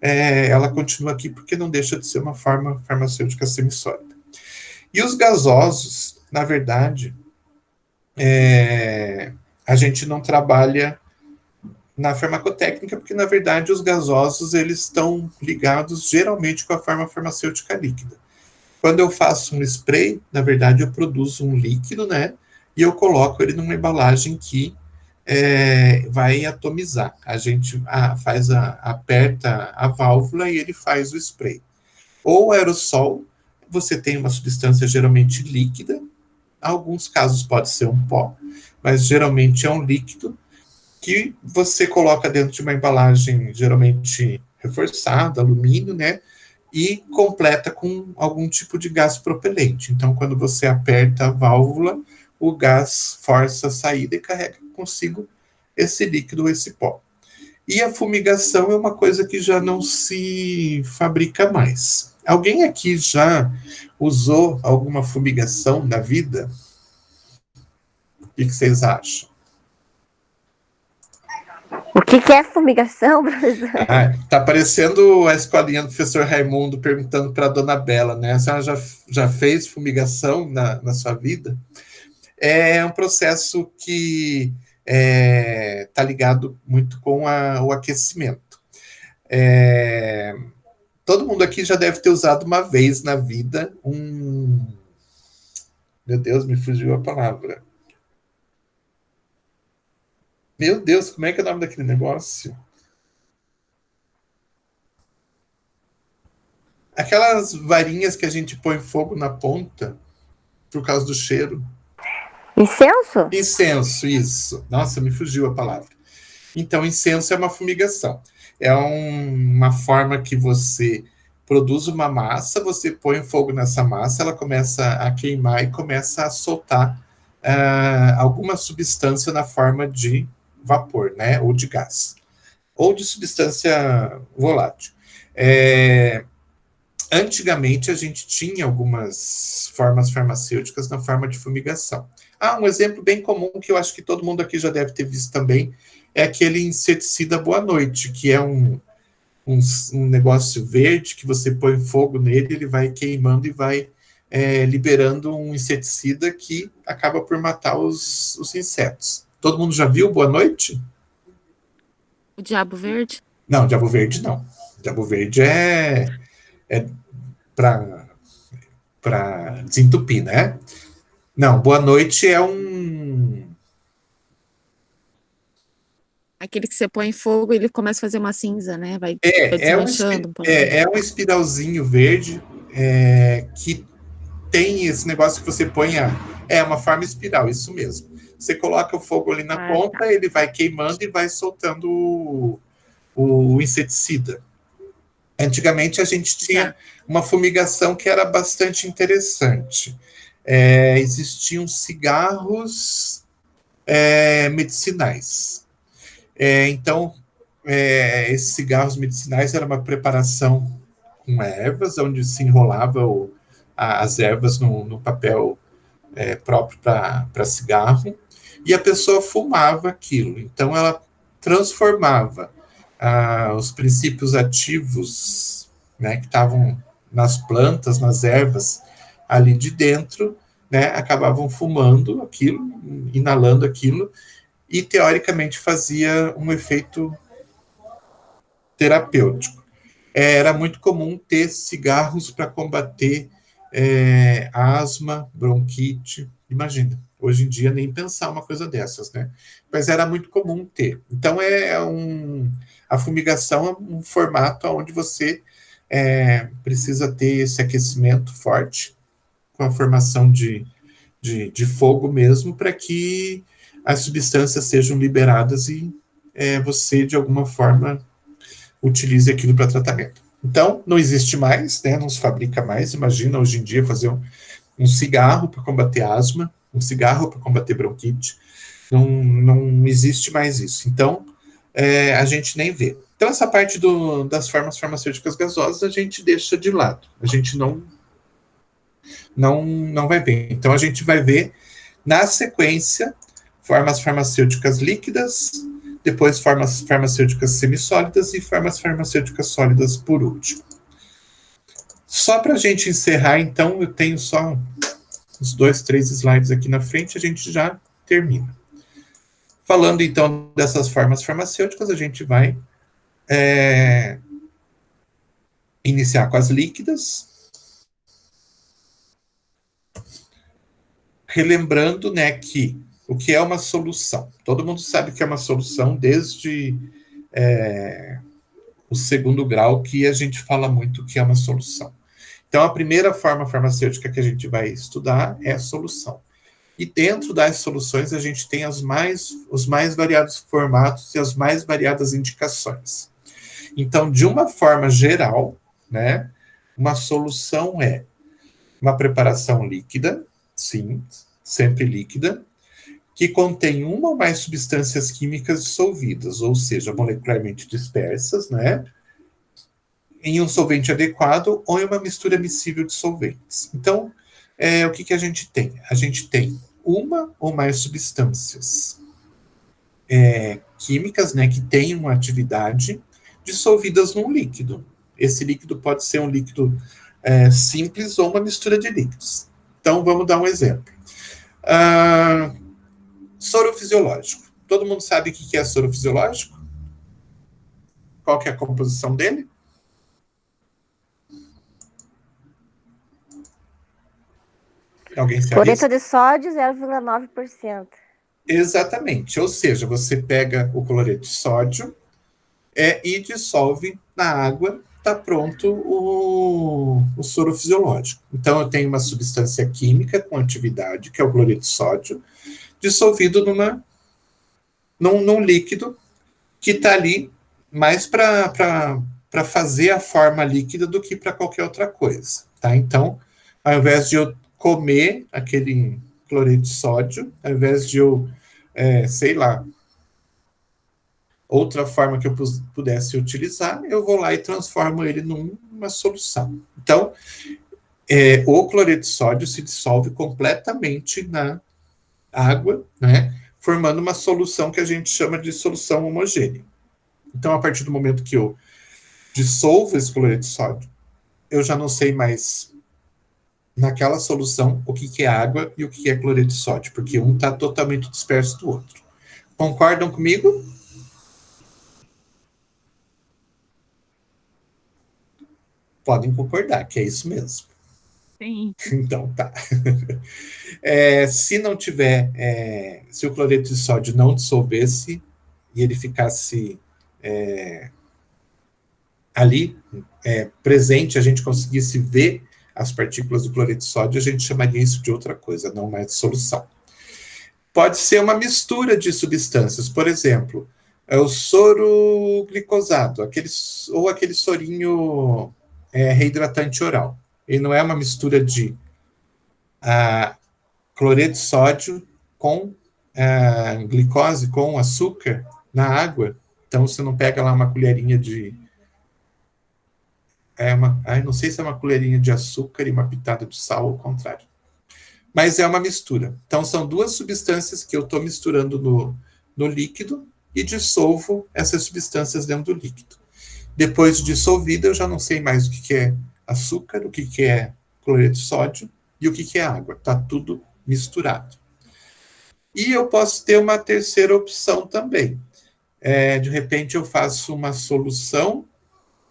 ela continua aqui porque não deixa de ser uma forma farmacêutica semissólida. E os gasosos, na verdade, a gente não trabalha na farmacotécnica, porque, na verdade, os gasosos eles estão ligados geralmente com a forma farmacêutica líquida. Quando eu faço um spray, na verdade, eu produzo um líquido, né? E eu coloco ele numa embalagem que vai atomizar. A gente aperta a válvula e ele faz o spray. Ou aerossol, você tem uma substância geralmente líquida, em alguns casos pode ser um pó, mas geralmente é um líquido que você coloca dentro de uma embalagem geralmente reforçada, alumínio, né, e completa com algum tipo de gás propelente. Então, quando você aperta a válvula, o gás força a saída e carrega consigo esse líquido, esse pó. E a fumigação é uma coisa que já não se fabrica mais. Alguém aqui já usou alguma fumigação na vida? O que vocês acham? O que é fumigação, professor? Tá parecendo a escolinha do professor Raimundo perguntando para a dona Bela, né? A senhora já fez fumigação na sua vida? É um processo que está ligado muito com o aquecimento. Todo mundo aqui já deve ter usado uma vez na vida Meu Deus, me fugiu a palavra. Meu Deus, como é que é o nome daquele negócio? Aquelas varinhas que a gente põe fogo na ponta por causa do cheiro. Incenso? Incenso, isso. Nossa, me fugiu a palavra. Então, incenso é uma fumigação. É uma forma que você produz uma massa, você põe fogo nessa massa, ela começa a queimar e começa a soltar alguma substância na forma de vapor, né? Ou de gás. Ou de substância volátil. Antigamente, a gente tinha algumas formas farmacêuticas na forma de fumigação. Um exemplo bem comum que eu acho que todo mundo aqui já deve ter visto também é aquele inseticida Boa Noite, que é um negócio verde que você põe fogo nele, ele vai queimando e vai liberando um inseticida que acaba por matar os insetos. Todo mundo já viu Boa Noite? O Diabo Verde? Não, Diabo Verde não. Diabo Verde é para desentupir, né? Não, Boa Noite é Aquele que você põe em fogo e ele começa a fazer uma cinza, né? Vai desmanchando. É um espiralzinho verde que tem esse negócio que você põe uma forma espiral, isso mesmo. Você coloca o fogo ali na ponta, ele vai queimando e vai soltando o inseticida. Antigamente a gente tinha uma fumigação que era bastante interessante. Existiam cigarros medicinais. Então, esses cigarros medicinais era uma preparação com ervas, onde se enrolava as ervas no papel próprio para cigarro, e a pessoa fumava aquilo. Então, ela transformava os princípios ativos, né, que estavam nas plantas, nas ervas, ali de dentro, né, acabavam fumando aquilo, inalando aquilo, e teoricamente fazia um efeito terapêutico. Era muito comum ter cigarros para combater asma, bronquite, imagina. Hoje em dia nem pensar uma coisa dessas, né? Mas era muito comum ter. Então a fumigação é um formato onde você precisa ter esse aquecimento forte, com a formação de fogo mesmo, para que as substâncias sejam liberadas e você, de alguma forma, utilize aquilo para tratamento. Então, não existe mais, né, não se fabrica mais. Imagina, hoje em dia, fazer um cigarro para combater asma, um cigarro para combater bronquite. Não existe mais isso. Então, a gente nem vê. Então, essa parte das formas farmacêuticas gasosas a gente deixa de lado. A gente não vai ver. Então, a gente vai ver, na sequência, formas farmacêuticas líquidas, depois formas farmacêuticas semissólidas e formas farmacêuticas sólidas por último. Só para a gente encerrar, então, eu tenho só uns 2, 3 slides aqui na frente, a gente já termina. Falando, então, dessas formas farmacêuticas, a gente vai iniciar com as líquidas. Relembrando, né, que o que é uma solução? Todo mundo sabe que é uma solução desde o segundo grau, que a gente fala muito que é uma solução. Então, a primeira forma farmacêutica que a gente vai estudar é a solução. E dentro das soluções, a gente tem os mais variados formatos e as mais variadas indicações. Então, de uma forma geral, né, uma solução é uma preparação líquida, sim, sempre líquida, que contém uma ou mais substâncias químicas dissolvidas, ou seja, molecularmente dispersas, né, em um solvente adequado ou em uma mistura miscível de solventes. Então, o que a gente tem? A gente tem uma ou mais substâncias químicas, né, que têm uma atividade dissolvidas num líquido. Esse líquido pode ser um líquido simples ou uma mistura de líquidos. Então, vamos dar um exemplo. Soro fisiológico. Todo mundo sabe o que é soro fisiológico? Qual que é a composição dele? Alguém se arrisca? Cloreto de sódio, 0,9%. Exatamente. Ou seja, você pega o cloreto de sódio e dissolve na água, está pronto o soro fisiológico. Então, eu tenho uma substância química com atividade, que é o cloreto de sódio, dissolvido num líquido que está ali mais para fazer a forma líquida do que para qualquer outra coisa. Tá? Então, ao invés de eu comer aquele cloreto de sódio, ao invés de eu, sei lá, outra forma que eu pudesse utilizar, eu vou lá e transformo ele numa solução. Então, o cloreto de sódio se dissolve completamente na água, né, formando uma solução que a gente chama de solução homogênea. Então, a partir do momento que eu dissolvo esse cloreto de sódio, eu já não sei mais naquela solução o que é água e o que é cloreto de sódio, porque um está totalmente disperso do outro. Concordam comigo? Podem concordar, que é isso mesmo. Sim. Então, tá. Se não tiver, se o cloreto de sódio não dissolvesse e ele ficasse ali, presente, a gente conseguisse ver as partículas do cloreto de sódio, a gente chamaria isso de outra coisa, não mais de solução. Pode ser uma mistura de substâncias, por exemplo, o soro glicosado, ou aquele sorinho reidratante oral. Ele não é uma mistura de cloreto de sódio com glicose, com açúcar na água. Então, você não pega lá uma colherinha de... não sei se é uma colherinha de açúcar e uma pitada de sal, ou ao contrário. Mas é uma mistura. Então, são duas substâncias que eu estou misturando no líquido e dissolvo essas substâncias dentro do líquido. Depois de dissolvida, eu já não sei mais o que é açúcar, o que é cloreto de sódio e o que é água. Está tudo misturado. E eu posso ter uma terceira opção também. De repente, eu faço uma solução,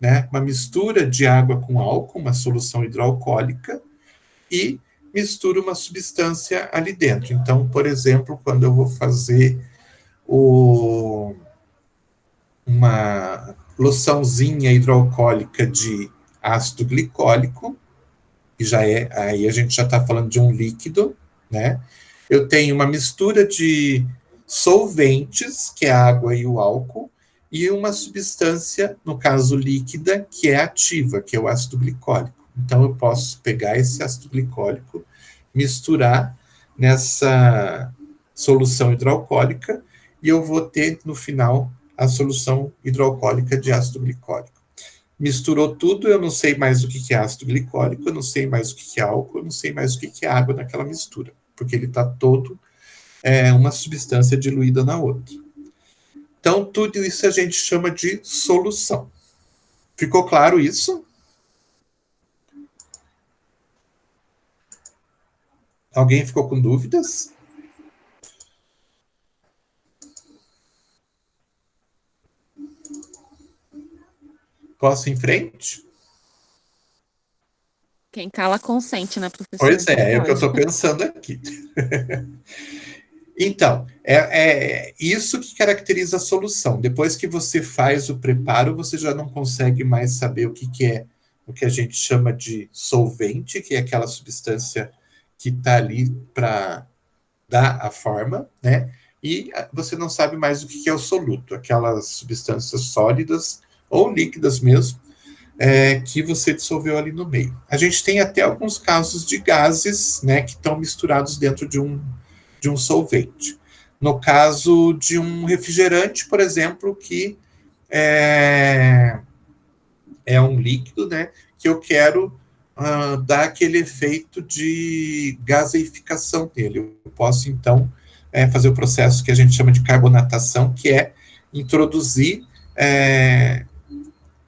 né, uma mistura de água com álcool, uma solução hidroalcoólica, e misturo uma substância ali dentro. Então, por exemplo, quando eu vou fazer uma loçãozinha hidroalcoólica de ácido glicólico, e aí a gente já está falando de um líquido, né? Eu tenho uma mistura de solventes, que é a água e o álcool, e uma substância, no caso líquida, que é ativa, que é o ácido glicólico. Então, eu posso pegar esse ácido glicólico, misturar nessa solução hidroalcoólica, e eu vou ter, no final, a solução hidroalcoólica de ácido glicólico. Misturou tudo, eu não sei mais o que é ácido glicólico, eu não sei mais o que é álcool, eu não sei mais o que é água naquela mistura, porque ele está todo uma substância diluída na outra. Então, tudo isso a gente chama de solução. Ficou claro isso? Alguém ficou com dúvidas? Posso ir em frente? Quem cala consente, né, professor? Pois é o que eu estou pensando aqui. Então, é isso que caracteriza a solução. Depois que você faz o preparo, você já não consegue mais saber o que é o que a gente chama de solvente, que é aquela substância que está ali para dar a forma, né? E você não sabe mais o que é o soluto, aquelas substâncias sólidas ou líquidas mesmo, que você dissolveu ali no meio. A gente tem até alguns casos de gases, né, que estão misturados dentro de um solvente. No caso de um refrigerante, por exemplo, que é um líquido, né, que eu quero dar aquele efeito de gaseificação dele. Eu posso, então, fazer o processo que a gente chama de carbonatação, que é introduzir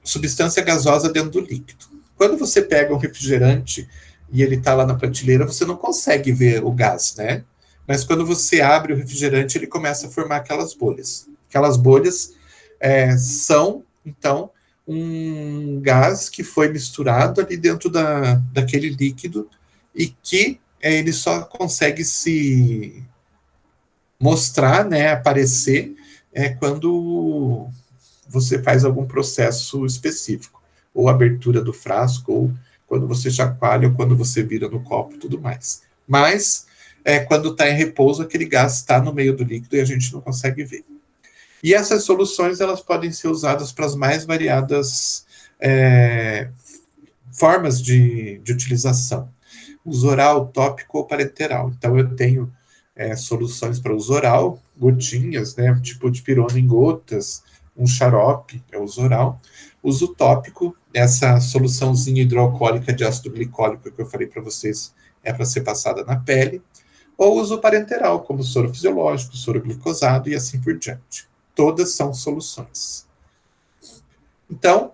substância gasosa dentro do líquido. Quando você pega um refrigerante e ele está lá na prateleira, você não consegue ver o gás, né? Mas quando você abre o refrigerante, ele começa a formar aquelas bolhas. Aquelas bolhas são, então, um gás que foi misturado ali dentro daquele líquido e que ele só consegue se mostrar, né, aparecer, quando você faz algum processo específico, ou abertura do frasco, ou quando você chacoalha, ou quando você vira no copo e tudo mais. Mas, quando está em repouso, aquele gás está no meio do líquido e a gente não consegue ver. E essas soluções, elas podem ser usadas para as mais variadas formas de utilização. Uso oral, tópico ou parenteral. Então, eu tenho soluções para uso oral, gotinhas, né, tipo de pirona em gotas, um xarope, é uso oral. Uso tópico, essa soluçãozinha hidroalcoólica de ácido glicólico que eu falei para vocês, é para ser passada na pele. Ou uso parenteral, como soro fisiológico, soro glicosado e assim por diante. Todas são soluções. Então,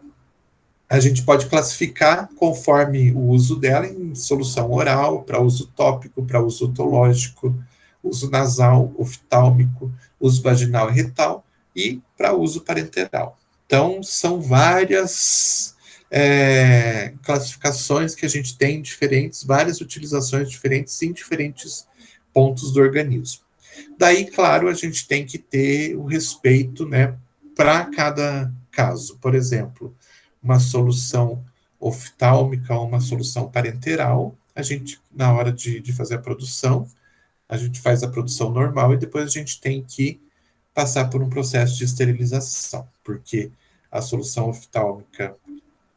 a gente pode classificar conforme o uso dela em solução oral, para uso tópico, para uso otológico, uso nasal, oftálmico, uso vaginal e retal, e para uso parenteral. Então, são várias classificações que a gente tem diferentes, várias utilizações diferentes em diferentes pontos do organismo. Daí, claro, a gente tem que ter o respeito, né, para cada caso. Por exemplo, uma solução oftálmica ou uma solução parenteral, a gente, na hora de fazer a produção, a gente faz a produção normal e depois a gente tem que passar por um processo de esterilização, porque a solução oftálmica,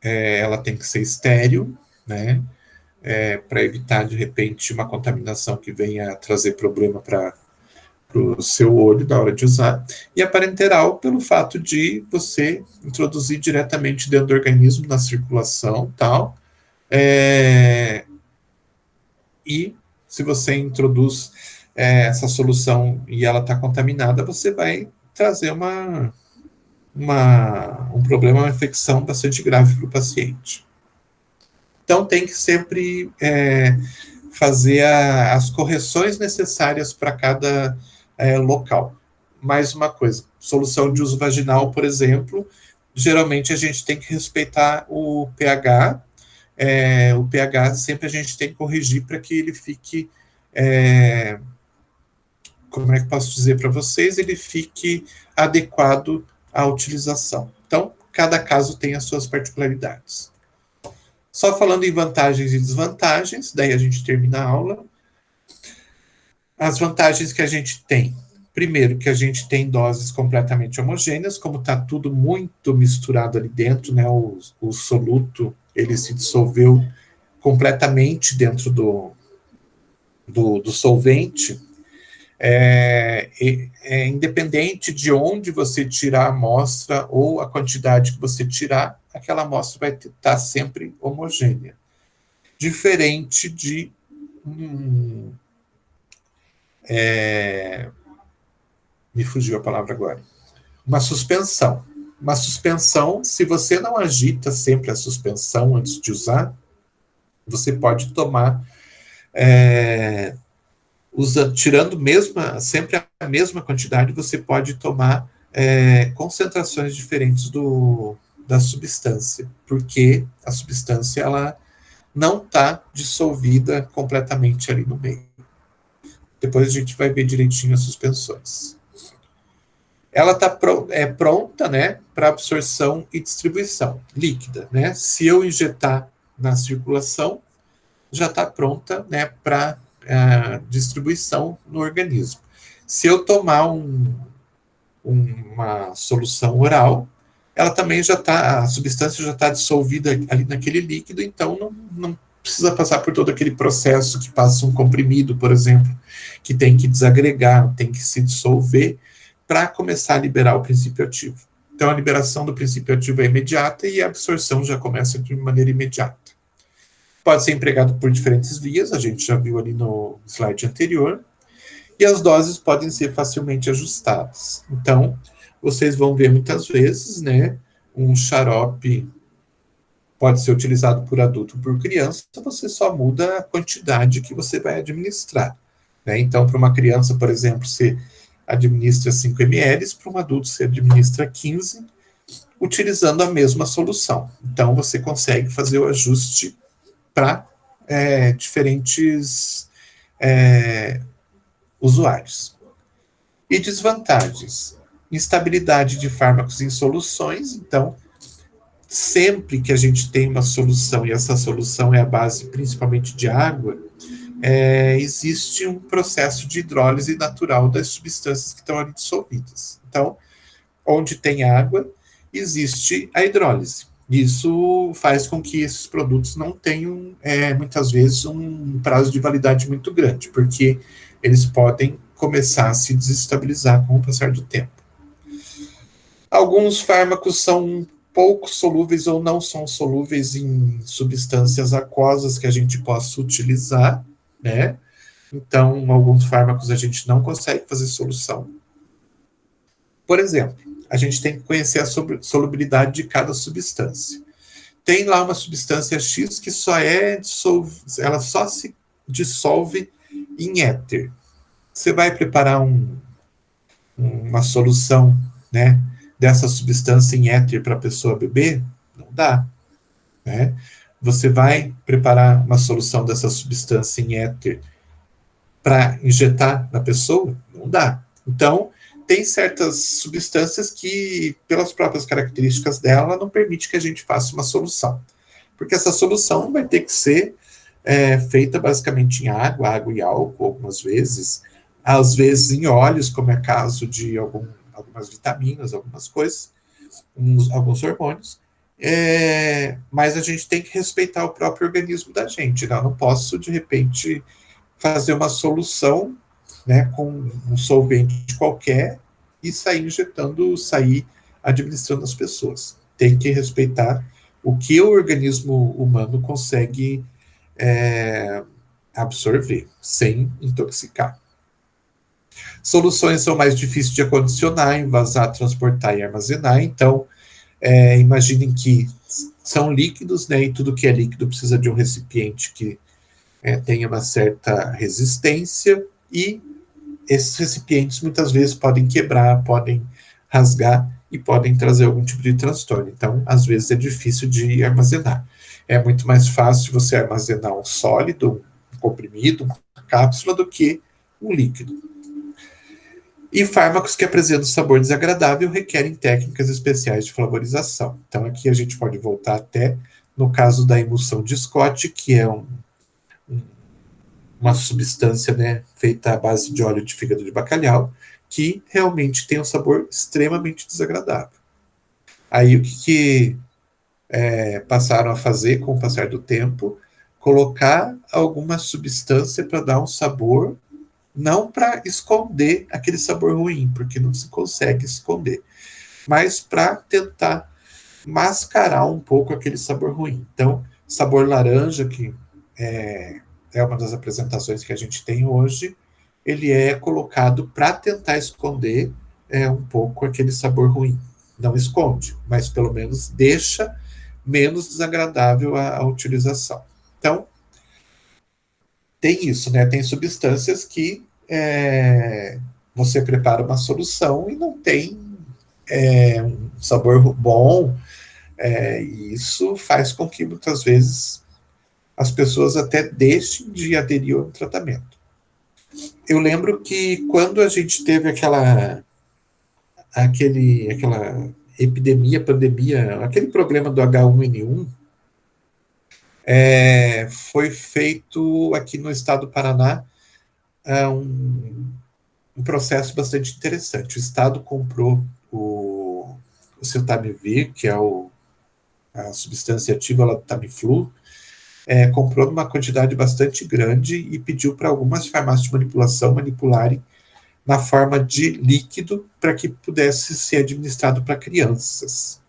ela tem que ser estéril, né, para evitar, de repente, uma contaminação que venha trazer problema para o seu olho na hora de usar, e a parenteral pelo fato de você introduzir diretamente dentro do organismo, na circulação, tal, e se você introduz essa solução e ela está contaminada, você vai trazer um problema, uma infecção bastante grave para o paciente. Então, tem que sempre fazer as correções necessárias para cada local. Mais uma coisa, solução de uso vaginal, por exemplo, geralmente a gente tem que respeitar o pH. O pH sempre a gente tem que corrigir para que ele fique, como é que posso dizer para vocês, ele fique adequado à utilização. Então, cada caso tem as suas particularidades. Só falando em vantagens e desvantagens, daí a gente termina a aula. As vantagens que a gente tem, Primeiro, que a gente tem doses completamente homogêneas, como está tudo muito misturado ali dentro, né? O soluto, ele se dissolveu completamente dentro do solvente. Independente de onde você tirar a amostra ou a quantidade que você tirar, aquela amostra vai estar sempre homogênea. Diferente de me fugiu a palavra agora. Uma suspensão. Uma suspensão, se você não agita sempre a suspensão antes de usar, você pode tomar, tirando sempre a mesma quantidade, você pode tomar concentrações diferentes da substância, porque a substância ela não está dissolvida completamente ali no meio. Depois a gente vai ver direitinho as suspensões. Ela está pronta, né, para absorção e distribuição líquida, né? Se eu injetar na circulação, já está pronta, né, para distribuição no organismo. Se eu tomar uma solução oral, ela também a substância já está dissolvida ali naquele líquido, então não precisa passar por todo aquele processo que passa um comprimido, por exemplo, que tem que desagregar, tem que se dissolver para começar a liberar o princípio ativo. Então, a liberação do princípio ativo é imediata e a absorção já começa de maneira imediata. Pode ser empregado por diferentes vias, a gente já viu ali no slide anterior, e as doses podem ser facilmente ajustadas. Então, vocês vão ver muitas vezes, né, um xarope pode ser utilizado por adulto ou por criança, você só muda a quantidade que você vai administrar, né? Então, para uma criança, por exemplo, você administra 5 ml, para um adulto você administra 15, utilizando a mesma solução. Então, você consegue fazer o ajuste para diferentes usuários. E desvantagens. Instabilidade de fármacos em soluções. Então, sempre que a gente tem uma solução, e essa solução é a base principalmente de água, existe um processo de hidrólise natural das substâncias que estão ali dissolvidas. Então, onde tem água, existe a hidrólise. Isso faz com que esses produtos não tenham, muitas vezes, um prazo de validade muito grande, porque eles podem começar a se desestabilizar com o passar do tempo. Alguns fármacos são pouco solúveis ou não são solúveis em substâncias aquosas que a gente possa utilizar, né? Então, alguns fármacos a gente não consegue fazer solução. Por exemplo, a gente tem que conhecer a solubilidade de cada substância. Tem lá uma substância X que ela só se dissolve em éter. Você vai preparar uma solução, né, dessa substância em éter para a pessoa beber? Não dá, né? Você vai preparar uma solução dessa substância em éter para injetar na pessoa? Não dá. Então, tem certas substâncias que, pelas próprias características dela, não permite que a gente faça uma solução. Porque essa solução vai ter que ser feita basicamente em água e álcool, algumas vezes, às vezes em óleos, como é caso de algumas vitaminas, algumas coisas, alguns hormônios, mas a gente tem que respeitar o próprio organismo da gente, né? Eu não posso, de repente, fazer uma solução, né, com um solvente qualquer e sair administrando as pessoas. Tem que respeitar o que o organismo humano consegue absorver, sem intoxicar. Soluções são mais difíceis de acondicionar, envasar, transportar e armazenar. Então, imaginem que são líquidos, né, e tudo que é líquido precisa de um recipiente que tenha uma certa resistência, e esses recipientes muitas vezes podem quebrar, podem rasgar e podem trazer algum tipo de transtorno. Então, às vezes é difícil de armazenar. É muito mais fácil você armazenar um sólido, um comprimido, uma cápsula, do que um líquido. E fármacos que apresentam sabor desagradável requerem técnicas especiais de flavorização. Então, aqui a gente pode voltar até no caso da emulsão de Scott, que é uma substância, né, feita à base de óleo de fígado de bacalhau, que realmente tem um sabor extremamente desagradável. Aí o que passaram a fazer com o passar do tempo? Colocar alguma substância para dar um sabor, não para esconder aquele sabor ruim, porque não se consegue esconder, mas para tentar mascarar um pouco aquele sabor ruim. Então, sabor laranja, que é uma das apresentações que a gente tem hoje, ele é colocado para tentar esconder um pouco aquele sabor ruim. Não esconde, mas pelo menos deixa menos desagradável a utilização. Então, tem isso, né? Tem substâncias que você prepara uma solução e não tem um sabor bom, e isso faz com que muitas vezes as pessoas até deixem de aderir ao tratamento. Eu lembro que quando a gente teve aquela epidemia, pandemia, aquele problema do H1N1, foi feito aqui no estado do Paraná um processo bastante interessante. O estado comprou o Siltamivir, que é a substância ativa lá do Tamiflu, comprou numa quantidade bastante grande e pediu para algumas farmácias de manipulação manipularem na forma de líquido para que pudesse ser administrado para crianças.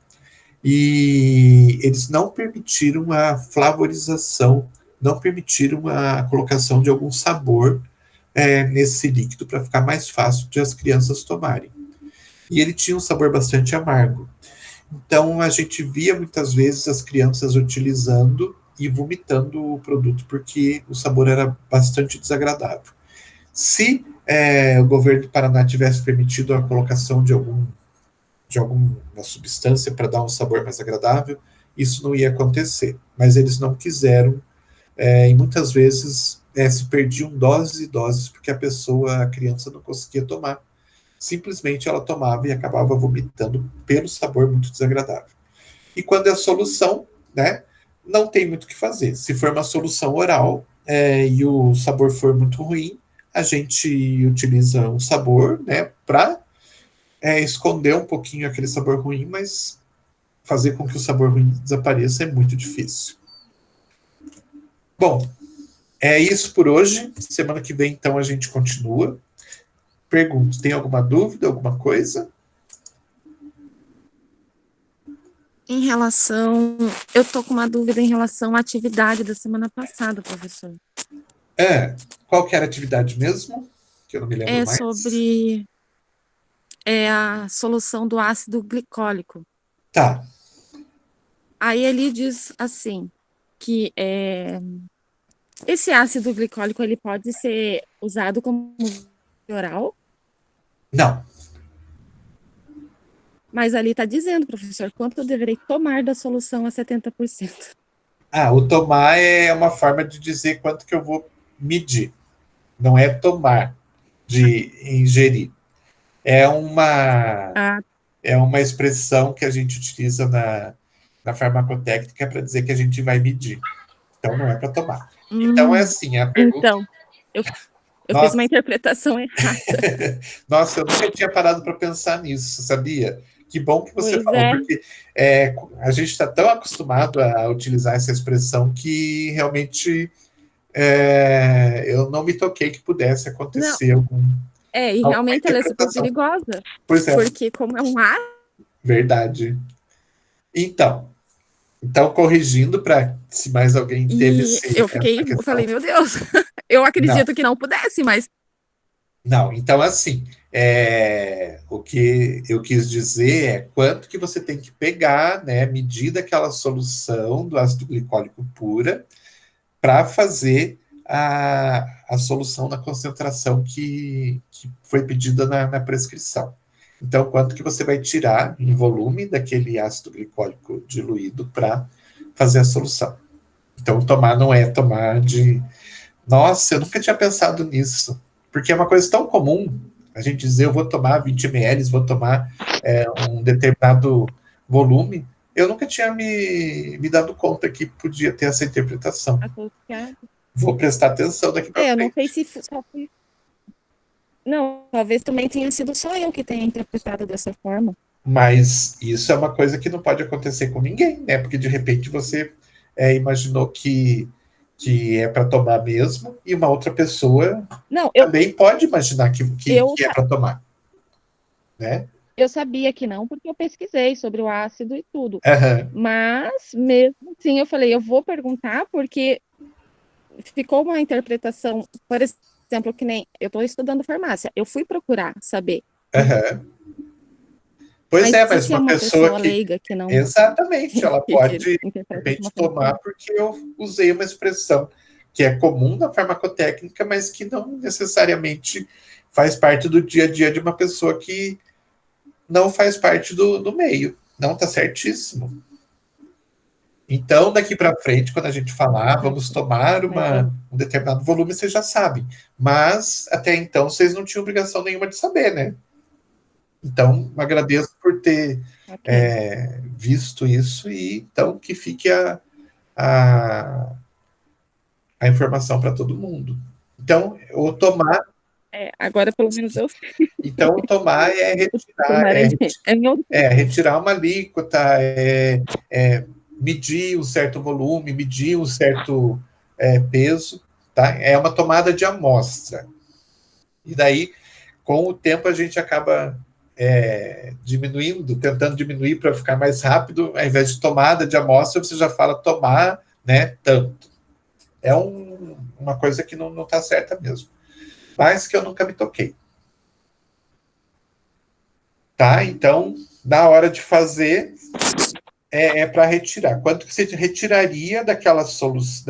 E eles não permitiram a flavorização, não permitiram a colocação de algum sabor nesse líquido para ficar mais fácil de as crianças tomarem. E ele tinha um sabor bastante amargo. Então a gente via muitas vezes as crianças utilizando e vomitando o produto porque o sabor era bastante desagradável. Se o governo do Paraná tivesse permitido a colocação de alguma substância para dar um sabor mais agradável, isso não ia acontecer. Mas eles não quiseram, e muitas vezes se perdiam doses e doses, porque a criança não conseguia tomar. Simplesmente ela tomava e acabava vomitando pelo sabor muito desagradável. E quando é a solução, né, não tem muito o que fazer. Se for uma solução oral e o sabor for muito ruim, a gente utiliza um sabor, né, para esconder um pouquinho aquele sabor ruim, mas fazer com que o sabor ruim desapareça é muito difícil. Bom, é isso por hoje. Semana que vem, então, a gente continua. Pergunto, tem alguma dúvida, alguma coisa? Em relação... Eu estou com uma dúvida em relação à atividade da semana passada, professor. Qual que era a atividade mesmo? Que eu não me lembro mais. Sobre a solução do ácido glicólico. Tá. Aí ele diz assim, que esse ácido glicólico ele pode ser usado como oral? Não. Mas ali está dizendo, professor, quanto eu deverei tomar da solução a 70%. O tomar é uma forma de dizer quanto que eu vou medir. Não é tomar, de ingerir. É uma expressão que a gente utiliza na farmacotécnica para dizer que a gente vai medir. Então, não é para tomar. Então, é assim, a pergunta... Então, eu fiz uma interpretação errada. Nossa, eu nunca tinha parado para pensar nisso, sabia? Que bom que você falou, porque a gente está tão acostumado a utilizar essa expressão que realmente eu não me toquei que pudesse acontecer algum... E realmente ela é super perigosa. Pois é. Porque como é um ar... Verdade. Então, corrigindo para se mais alguém teve eu falei, meu Deus, eu acredito que não pudesse, mas... Não, então assim, o que eu quis dizer é quanto que você tem que pegar, né, medir daquela solução do ácido glicólico pura para fazer a solução na concentração que foi pedida na prescrição. Então, quanto que você vai tirar em volume daquele ácido glicólico diluído para fazer a solução. Então, tomar não é tomar de... Nossa, eu nunca tinha pensado nisso. Porque é uma coisa tão comum a gente dizer, eu vou tomar 20 ml, vou tomar um determinado volume. Eu nunca tinha me dado conta que podia ter essa interpretação. Vou prestar atenção daqui para Eu não frente. sei se só foi. Não, talvez também tenha sido só eu que tenha interpretado dessa forma. Mas isso é uma coisa que não pode acontecer com ninguém, né? Porque de repente você imaginou que é para tomar mesmo, e uma outra pessoa Não, também pode imaginar que eu, é para tomar, né? eu sabia que não, porque eu pesquisei sobre o ácido e tudo. Aham. Mas, mesmo assim, eu falei, eu vou perguntar, porque ficou uma interpretação, por exemplo, que nem eu estou estudando farmácia, eu fui procurar saber. Aham. Pois Mas é, e mas se é uma uma pessoa pessoa que. leiga que não Exatamente, ela pode, de interpreta de repente, uma forma tomar porque eu usei uma expressão que é comum na farmacotécnica, mas que não necessariamente faz parte do dia a dia de uma pessoa que não faz parte do meio. Não, tá certíssimo. Então, daqui para frente, quando a gente falar, vamos tomar um determinado volume, vocês já sabem. Mas, até então, vocês não tinham obrigação nenhuma de saber, né? Então, agradeço por ter visto isso, e então que fique a, a informação para todo mundo. Então, o tomar. agora pelo menos eu sei. Então, o tomar é retirar, Tomara em outro. retirar uma alíquota, medir um certo volume, medir um certo peso, tá? É uma tomada de amostra. E daí, com o tempo, a gente acaba diminuindo, tentando diminuir para ficar mais rápido. Ao invés de tomada de amostra, você já fala tomar, né, tanto. É uma coisa que não está certa mesmo. Mas que eu nunca me toquei. Tá? Então, na hora de fazer, para retirar. Quanto que você retiraria daquela solução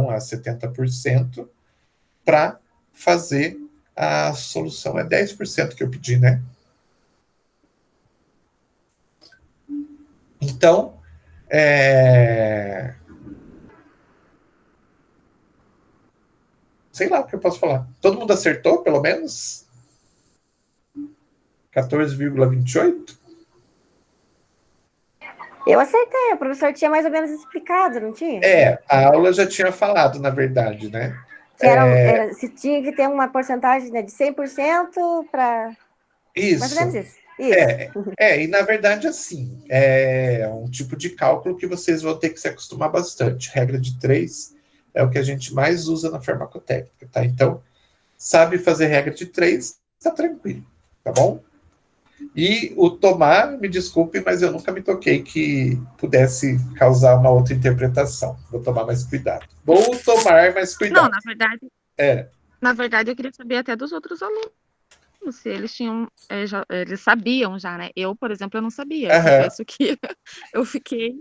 a 70% para fazer a solução? É 10% que eu pedi, né? Então, sei lá o que eu posso falar. Todo mundo acertou, pelo menos? 14,28? Eu acertei, o professor tinha mais ou menos explicado, não tinha? A aula já tinha falado, na verdade, né? Que se tinha que ter uma porcentagem, né, de 100% para... Isso. Mais ou menos isso. E na verdade, assim, é um tipo de cálculo que vocês vão ter que se acostumar bastante. Regra de 3 é o que a gente mais usa na farmacotécnica, tá? Então, sabe fazer regra de 3, tá tranquilo, tá bom? E o tomar, me desculpe, mas eu nunca me toquei que pudesse causar uma outra interpretação. Vou tomar mais cuidado. Vou tomar mais cuidado. Não, na verdade, eu queria saber até dos outros alunos, se eles tinham, eles sabiam já, né? Eu, por exemplo, eu não sabia. Eu confesso que eu fiquei,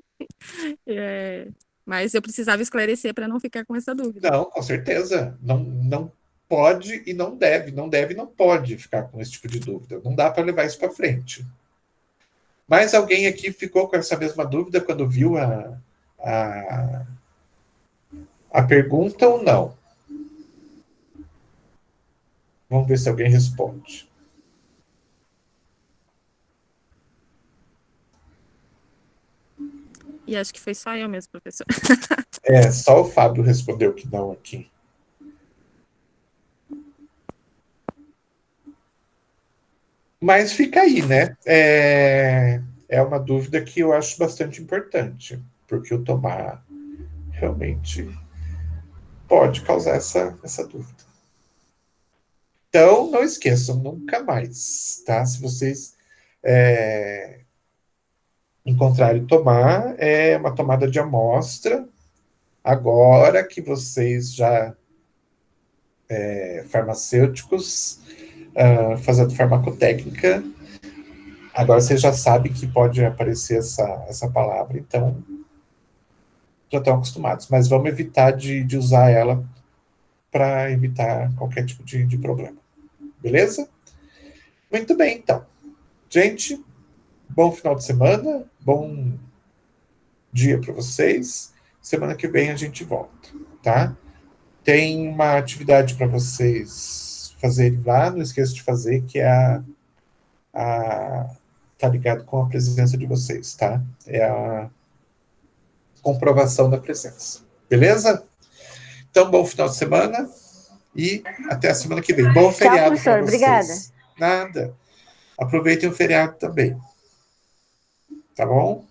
mas eu precisava esclarecer para não ficar com essa dúvida. Não, com certeza. Não pode e não deve e não pode ficar com esse tipo de dúvida. Não dá para levar isso para frente. Mas alguém aqui ficou com essa mesma dúvida quando viu a pergunta ou não? Vamos ver se alguém responde. E acho que foi só eu mesmo, professor. Só o Fábio respondeu que não aqui. Mas fica aí, né? É uma dúvida que eu acho bastante importante, porque o tomar realmente pode causar essa dúvida. Então, não esqueçam, nunca mais, tá? Se vocês encontrarem tomar, é uma tomada de amostra. Agora que vocês já farmacêuticos, fazendo farmacotécnica, agora vocês já sabem que pode aparecer essa palavra, então já estão acostumados. Mas vamos evitar de usar ela para evitar qualquer tipo de problema. Beleza? Muito bem, então. Gente, bom final de semana, bom dia para vocês. Semana que vem a gente volta, tá? Tem uma atividade para vocês fazerem lá, não esqueça de fazer, que é tá ligado com a presença de vocês, tá? É a comprovação da presença. Beleza? Então, bom final de semana e até a semana que vem. Bom feriado para vocês. Obrigada. Nada. Aproveitem o feriado também. Tá bom?